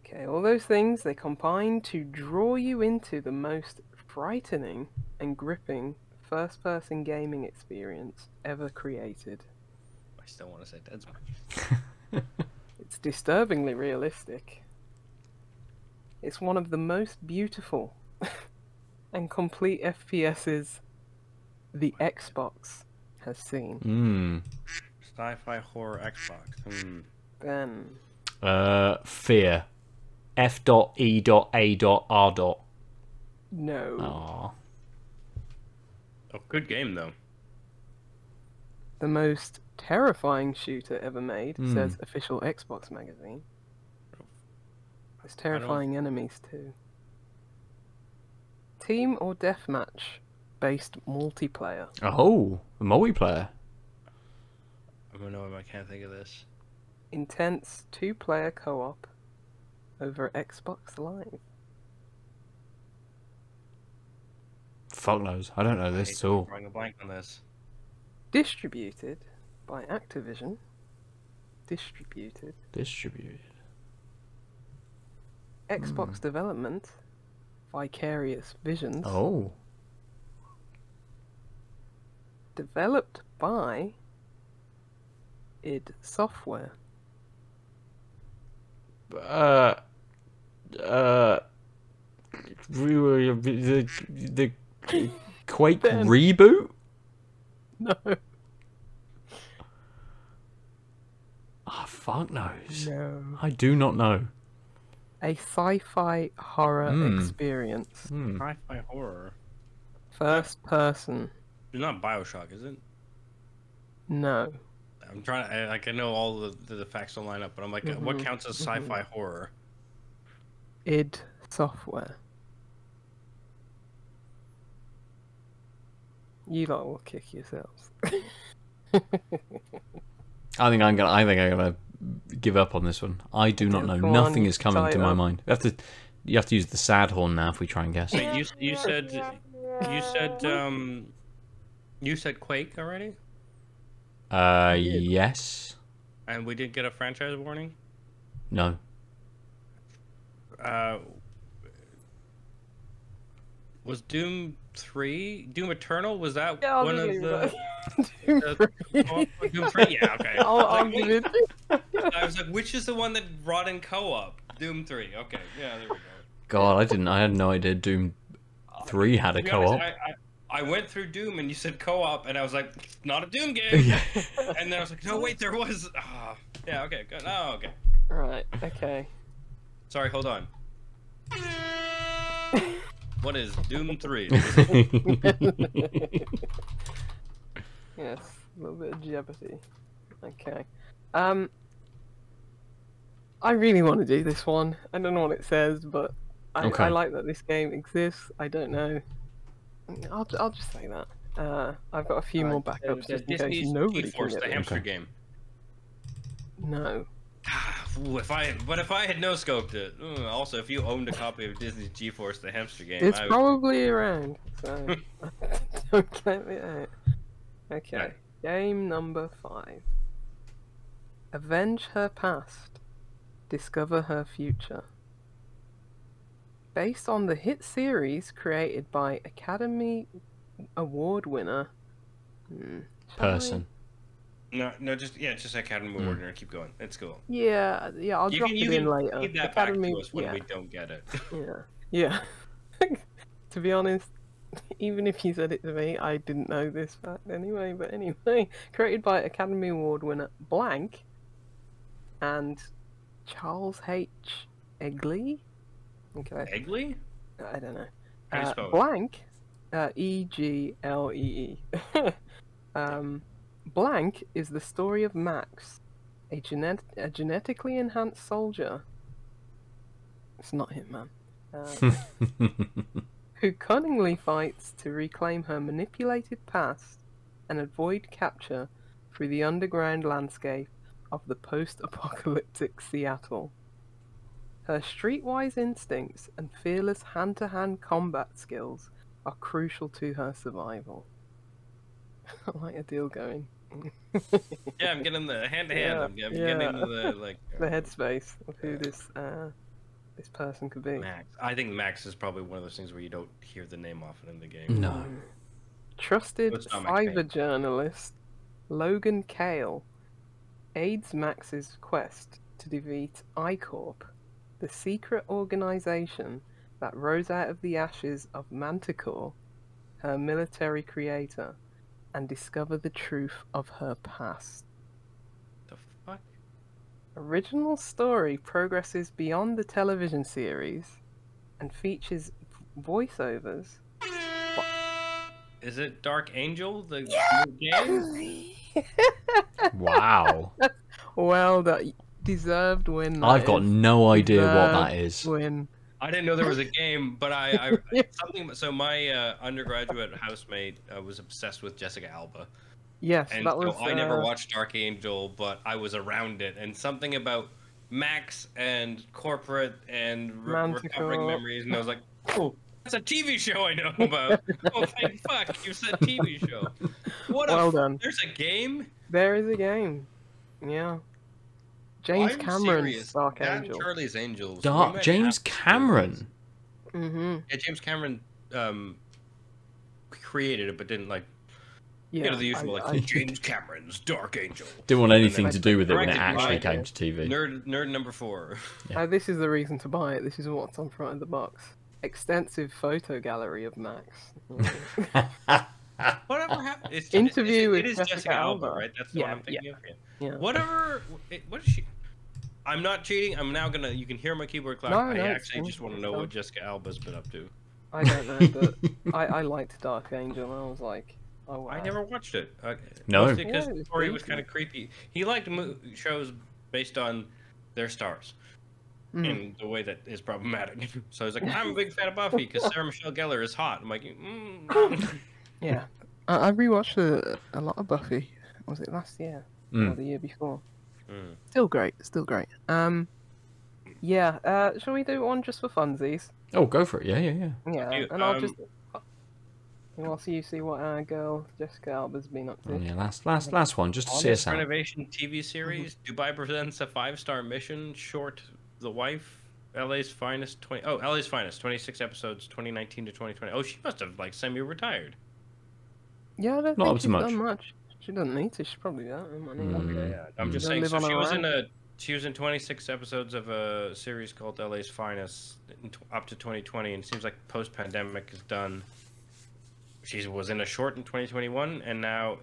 S3: Okay, all those things, they combine to draw you into the most frightening and gripping first-person gaming experience ever created.
S2: I still want to say Dead Space.
S3: It's disturbingly realistic. It's one of the most beautiful and complete FPSs the Xbox has seen.
S2: Sci-fi horror Xbox.
S3: Ben.
S1: Fear. F.E.A.R.
S3: No.
S1: Aww.
S2: Oh, good game though.
S3: The most terrifying shooter ever made, says official Xbox magazine. There's terrifying enemies too. Team or deathmatch based multiplayer.
S1: Oh, the multiplayer.
S2: I don't know if I can't think of this.
S3: Intense 2-player co-op over Xbox Live.
S1: Fuck knows. I don't know this at all.
S2: Drawing a blank on this.
S3: Distributed by Activision. Distributed. Xbox development. Vicarious Visions.
S1: Oh.
S3: Developed by id Software.
S1: The Quake
S3: Ben.
S1: reboot?
S3: No.
S1: Oh, fuck knows.
S3: No.
S1: I do not know.
S3: A sci-fi horror experience.
S2: Sci-fi horror.
S3: First person.
S2: It's not Bioshock, is it?
S3: No.
S2: I'm trying to. I know all the facts don't line up, but I'm like, what counts as sci-fi horror?
S3: id Software. You lot will kick yourselves.
S1: I think I'm gonna give up on this one. I do not know. Nothing is coming to my mind. You have to use the sad horn now if we try and guess.
S2: Wait, you said Quake already?
S1: Yes.
S2: And we didn't get a franchise warning?
S1: No.
S2: Was Doom 3? Doom Eternal? Was that
S3: Yeah,
S2: one of the... Doom 3? Yeah, okay.
S3: I'll give it.
S2: I was like, which is the one that brought in co-op? Doom 3. Okay, yeah, there we go.
S1: God, I had no idea Doom 3 had a co-op.
S2: I went through Doom and you said co-op, and I was like, it's not a Doom game. And then I was like, no, wait, there was. Yeah, okay, good. Oh, okay.
S3: Right. Okay.
S2: Sorry, hold on. What is Doom 3?
S3: Yes, a little bit of jeopardy. Okay. I really want to do this one. I don't know what it says, but I like that this game exists. I don't know. I'll just say that. I've got a few more backups just in case nobody can get
S2: the
S3: it.
S2: hamster game.
S3: No.
S2: Ooh, if I had no scoped it. Also, if you owned a copy of Disney's GeForce the hamster game,
S3: It's probably around, so don't get me out. Okay,
S2: Right.
S3: Game number 5. Avenge her past, discover her future. Based on the hit series created by Academy Award winner
S1: Person.
S2: No, just Academy Award winner. Keep going. It's cool.
S3: Yeah, I'll drop it in later.
S2: Keep that
S3: Academy,
S2: back to us when we don't get it.
S3: Yeah. To be honest, even if you said it to me, I didn't know this fact anyway. But anyway, created by Academy Award winner Blank and Charles H. Egley. Okay.
S2: Egley?
S3: I don't know.
S2: How do you spell it?
S3: Blank, Eglee. Blank is the story of Max, a genetically enhanced soldier. It's not him, man. Who cunningly fights to reclaim her manipulated past and avoid capture through the underground landscape of the post-apocalyptic Seattle. Her streetwise instincts and fearless hand-to-hand combat skills are crucial to her survival. I like Aadil going.
S2: Yeah, I'm getting the hand-to-hand. I'm getting into the
S3: the headspace of who this person could be.
S2: Max. I think Max is probably one of those things where you don't hear the name often in the game.
S1: No.
S3: Trusted
S2: It's not Max Payne.
S3: cyber journalist Logan Cale aids Max's quest to defeat I-Corp, the secret organization that rose out of the ashes of Manticore, her military creator, and discover the truth of her past.
S2: The fuck?
S3: Original story progresses beyond the television series and features voiceovers.
S2: Is it Dark Angel, the new game?
S1: Wow.
S3: Well, that deserved win.
S1: I've got no idea what that is.
S3: Win.
S2: I didn't know there was a game, but something. So my undergraduate housemate was obsessed with Jessica Alba,
S3: Yes,
S2: and
S3: that was.
S2: so I never watched Dark Angel, but I was around it, and something about Max and corporate and recovering memories, and I was like, oh, that's a TV show I know about. Oh, thank fuck, you said TV show. What
S3: Well done.
S2: There's a game?
S3: There is a game. Yeah. James
S2: I'm
S3: Cameron's
S2: serious.
S3: Dark
S2: That
S3: Angel.
S2: and Charlie's Angels.
S1: James Cameron.
S3: Mm-hmm.
S2: Yeah, James Cameron created it, but didn't like.
S3: Yeah,
S2: You know, the usual James Cameron's Dark Angel.
S1: Didn't want anything to do with it when it
S2: directed
S1: actually
S2: by
S1: came to TV.
S2: Nerd number 4.
S3: This is the reason to buy it. This is what's on front of the box. Extensive photo gallery of Max.
S2: Whatever happened?
S3: Interview with
S2: it is Jessica Alba, right? That's the one I'm thinking of.
S3: Yeah.
S2: Whatever. What is she? I'm not cheating. I'm now gonna. You can hear my keyboard clap.
S3: No,
S2: I
S3: it's
S2: actually
S3: fine.
S2: just want to know what Jessica Alba's been up to.
S3: I don't know, but I liked Dark Angel, and I was like, oh wow.
S2: I never watched it.
S1: No.
S2: Mostly because
S3: Yeah, it
S2: the
S3: was
S2: story was
S3: creepy.
S2: kind of creepy. He liked shows based on their stars. In the way that is problematic. So I was like, I'm a big fan of Buffy because Sarah Michelle Gellar is hot. I'm like,
S3: Yeah. I rewatched a lot of Buffy. Was it last year? Or the year before? Still great. Still great. Yeah. Shall we do one just for funsies?
S1: Oh, go for it. Yeah.
S3: Yeah.
S2: you,
S3: And I'll just. We'll see. You see what our girl Jessica Alba's been up to.
S1: Oh, yeah, last one, just to see us out.
S2: Renovation TV series. Dubai presents a 5-star mission short. The Wife. LA's Finest 20. Oh, LA's Finest 26 episodes 2019 to 2020. Oh, she must have like semi-retired.
S3: Yeah, I don't
S1: Not
S3: think
S1: up to
S3: she's
S1: much.
S3: done much. She doesn't need to. She's probably got money.
S2: Yeah, I'm just
S3: Don't
S2: saying.
S3: live
S2: So
S3: on a
S2: she was in 26 episodes of a series called LA's Finest up to 2020, and it seems like post-pandemic is done. She was in a short in 2021, and now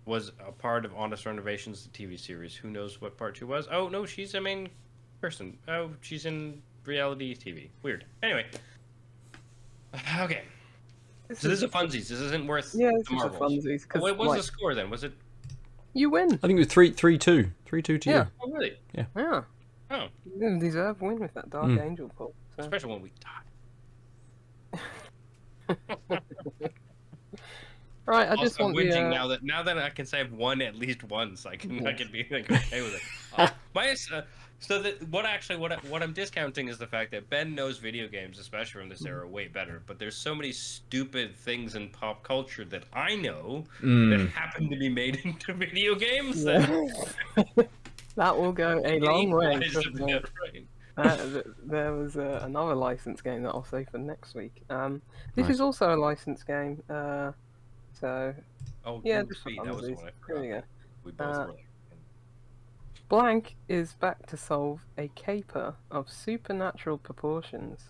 S2: was a part of Honest Renovations, the TV series. Who knows what part she was? Oh no, she's a main person. Oh, she's in reality TV. Weird. Anyway. Okay. So this is a funsies. This isn't worth
S3: Yeah,
S2: the
S3: it's just a
S2: marbles.
S3: funsies.
S2: Oh, what was the score then? Was it?
S3: You win.
S1: I think it was 3-2. 3-2 to
S3: Yeah.
S1: you.
S2: Oh really?
S3: Yeah.
S2: Oh,
S3: You didn't deserve a win with that Dark Angel pull. So.
S2: especially when we die.
S3: Right, I just
S2: Also,
S3: want
S2: whinging
S3: the.
S2: now that I can say I've won at least once, I can be like okay with it. What I'm discounting is the fact that Ben knows video games, especially from this era, way better. But there's so many stupid things in pop culture that I know that happen to be made into video games.
S3: That will go a long way. trust me.
S2: Right.
S3: There was another licensed game that I'll say for next week. This
S1: Nice.
S3: is also a licensed game. So
S2: Oh,
S3: yeah,
S2: Group
S3: just for
S2: B, that was the
S3: funsies.
S2: one I
S3: Here we
S2: forgot.
S3: go.
S2: We both were like,
S3: Blank is back to solve a caper of supernatural proportions.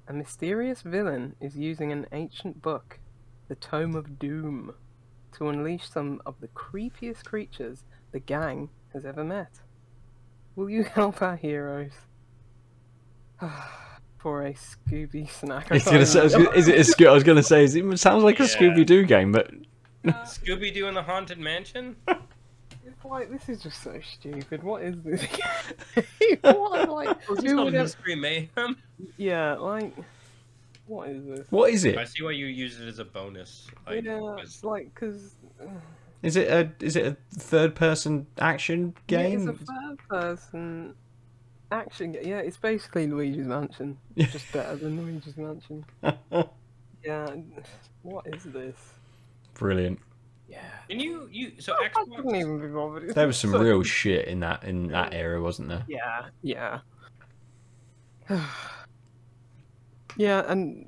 S3: A mysterious villain is using an ancient book, the Tome of Doom, to unleash some of the creepiest creatures the gang has ever met. Will you help our heroes? For a Scooby snack.
S1: I was gonna say, is it a Scoo? I was gonna say, it sounds like a
S2: Yeah.
S1: Scooby Doo game, but
S2: Scooby Doo in the Haunted Mansion.
S3: It's like, this is just so stupid. What is this? What, like,
S2: Was this
S3: who
S2: not
S3: would have-
S2: Mystery Mayhem?
S3: Yeah, like, what is this?
S1: what is
S2: I
S1: it?
S2: see why you use it as a bonus. Like,
S3: Yeah,
S2: 'cause-
S3: like, because
S1: Is it a third-person action game?
S3: it's a third-person action. Yeah, it's basically Luigi's Mansion,
S1: Yeah.
S3: just better than Luigi's Mansion. Yeah, what is this?
S1: Brilliant.
S3: Yeah,
S2: Can you so
S3: I
S2: Xbox?
S3: couldn't even be bothered. It's
S1: There was some
S3: so-
S1: real shit in that era, wasn't there?
S3: Yeah, yeah. Yeah, and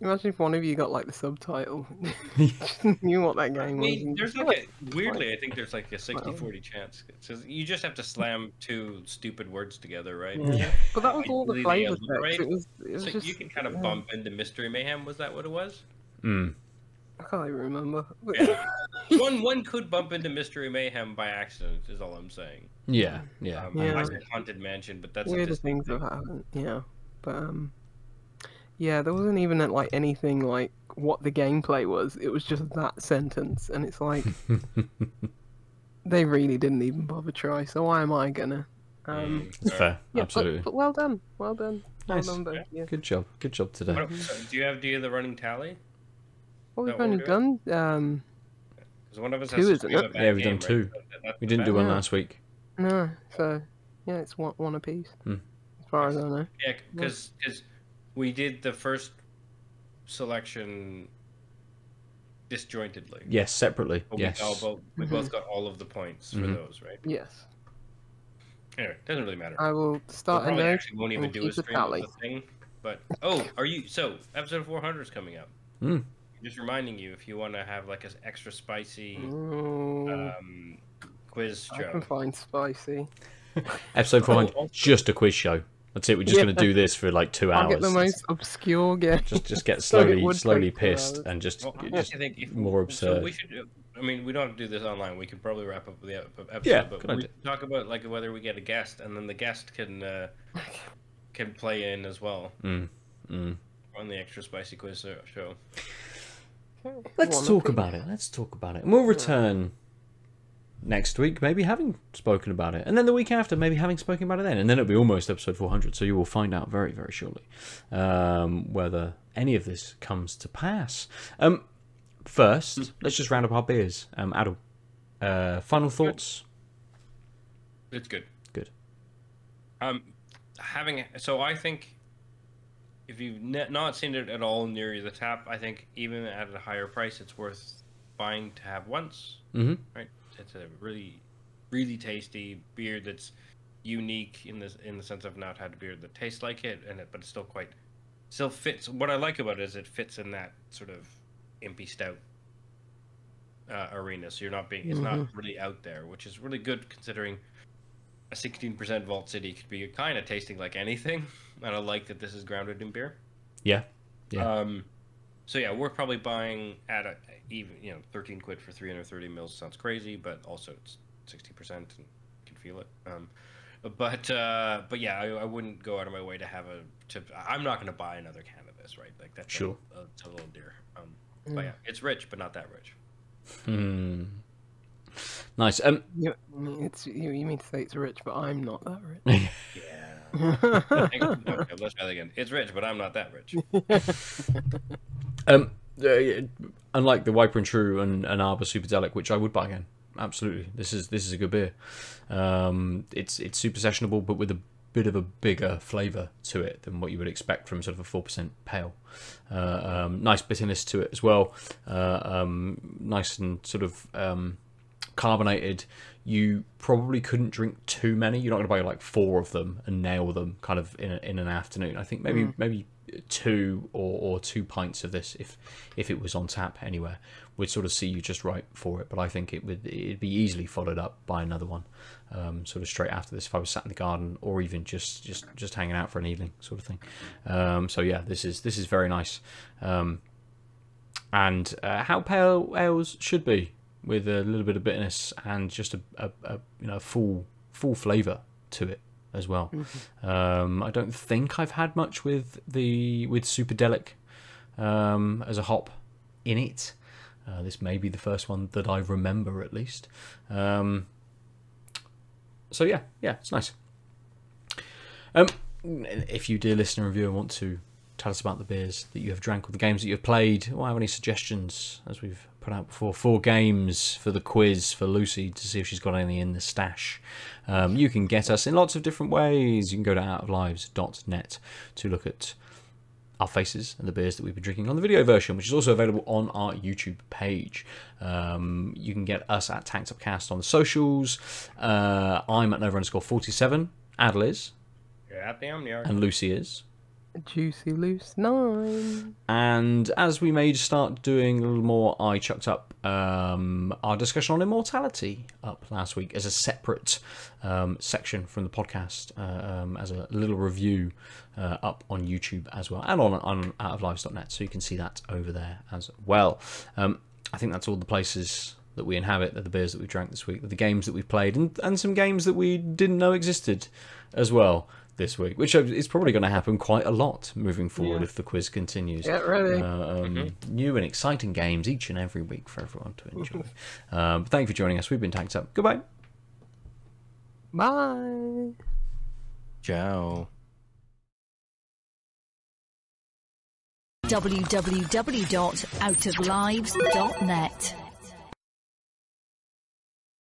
S3: imagine if one of you got like the subtitle, knew what that
S2: I
S3: game was.
S2: mean,
S3: and
S2: there's
S3: just,
S2: like weirdly, I think there's like a 60-40 chance. So you just have to slam two stupid words together, right?
S3: Yeah. But that was all the
S2: Ideally,
S3: flavor
S2: right?
S3: text. It was
S2: So
S3: just
S2: you can kind of
S3: yeah.
S2: bump into Mystery Mayhem. Was that what it was?
S1: Mm.
S3: I can't even remember.
S2: Yeah. one could bump into Mystery Mayhem by accident, is all I'm saying.
S1: Yeah.
S2: I said Haunted Mansion, but that's
S3: weirder things have happened. Yeah, but yeah, there wasn't even like anything like what the gameplay was. It was just that sentence, and it's like they really didn't even bother try. So why am I gonna?
S1: It's fair.
S3: Yeah,
S1: Absolutely.
S3: but well done, well done.
S1: Nice.
S3: Well done, both, yeah.
S1: Good job today.
S2: Do you have the running tally?
S3: Well, we've
S2: Is that what
S3: only
S2: we're
S3: done
S2: Because one of us
S3: 2,
S2: has to
S3: isn't
S2: do
S3: it?
S2: a bad
S1: Yeah, we've
S2: game,
S1: done 2.
S2: right? That's
S1: We
S2: the
S1: didn't do
S2: bad
S1: one
S3: Yeah.
S1: last week.
S3: no, so yeah, it's one apiece. As far as I know.
S2: Yeah, because we did the first selection disjointedly.
S1: Yes, separately.
S2: But
S1: Yes.
S2: we both got all of the points for those, right?
S3: Yes.
S2: Anyway, doesn't really matter.
S3: I will
S2: We
S3: start a
S2: probably
S3: note
S2: actually won't even
S3: and
S2: do a
S3: keep a
S2: stream of
S3: tally.
S2: the thing. But episode 400 is coming up. Just reminding you, if you want to have like an extra spicy quiz
S3: I can
S2: show.
S3: find spicy.
S1: Episode 400,
S2: also-
S1: just a quiz show. That's it. We're just going to do this for like 2 hours.
S3: I'll get the most obscure game.
S1: Just get
S3: So it would
S1: slowly
S3: take 2
S1: pissed
S3: hours.
S1: and just
S2: I think if
S1: more absurd.
S2: So we should. I mean, we don't have to do this online. We can probably wrap up the episode.
S1: Yeah,
S2: but
S1: good
S2: we
S1: idea.
S2: talk about like whether we get a guest, and then the guest can play in as well on the extra spicy quiz show.
S1: Let's talk about it. And we'll return next week, maybe having spoken about it. And then the week after, maybe having spoken about it then. And then it'll be almost episode 400. So you will find out very, very shortly whether any of this comes to pass. First, let's just round up our beers. Aadil, final thoughts?
S2: It's good.
S1: Good.
S2: So I think if you've not seen it at all near the tap, I think even at a higher price, it's worth buying to have once. Right? It's a really, really tasty beer that's unique in the sense of not had a beer that tastes like it, but it's still fits. What I like about it is it fits in that sort of impy stout arena. So it's not really out there, which is really good considering a 16% Vault City could be kind of tasting like anything. And I like that this is grounded in beer.
S1: Yeah.
S2: So yeah, we're probably buying at even 13 quid for 330 mils sounds crazy, but also it's 60% and you can feel it. But yeah, I wouldn't go out of my way to have I'm not going to buy another can of this, right? Like that's
S1: sure.
S2: It's a little dear. But yeah, it's rich, but not that rich.
S1: Nice.
S3: You mean to say it's rich, but I'm not that rich.
S2: Yeah. Okay, let's try that again. It's rich, but I'm not that rich.
S1: Unlike the Wiper and True and Arbor Superdelic, which I would buy again. Absolutely, this is a good beer. It's super sessionable, but with a bit of a bigger flavour to it than what you would expect from sort of a 4% pale. Nice bitterness to it as well. Nice and sort of carbonated. You probably couldn't drink too many. You're not going to buy like 4 of them and nail them kind of in an afternoon. I think maybe 2 or 2 pints of this, if it was on tap anywhere, would sort of see you just right for it. But I think it'd be easily followed up by another one, sort of straight after this if I was sat in the garden or even just hanging out for an evening sort of thing. So yeah, this is very nice, and how pale ales should be, with a little bit of bitterness and just a full flavour to it as well. I don't think I've had much with Superdelic as a hop in it. This may be the first one that I remember at least. So yeah, it's nice. If you, dear listener and viewer, want to tell us about the beers that you have drank or the games that you've played, or have any suggestions, as we've put out before, 4 games for the quiz for Lucy to see if she's got any in the stash, you can get us in lots of different ways. You can go to outoflives.net to look at our faces and the beers that we've been drinking on the video version, which is also available on our YouTube page. You can get us at Tanked Upcast on the socials. I'm at Nova_47. Aadil is.
S2: You're at the Omniarch.
S1: And Lucy is.
S3: Juicy Loose 9.
S1: And as we may start doing a little more, I chucked up our discussion on immortality up last week as a separate section from the podcast, as a little review up on YouTube as well, and on outoflives.net, so you can see that over there as well. I think that's all the places that we inhabit, the beers that we've drank this week, the games that we've played, and some games that we didn't know existed as well this week, which is probably going to happen quite a lot moving forward if the quiz continues.
S3: Get ready.
S1: New and exciting games each and every week for everyone to enjoy. But thank you for joining us. We've been Tanked Up. Goodbye.
S3: Bye.
S2: Ciao.
S4: www.outoflives.net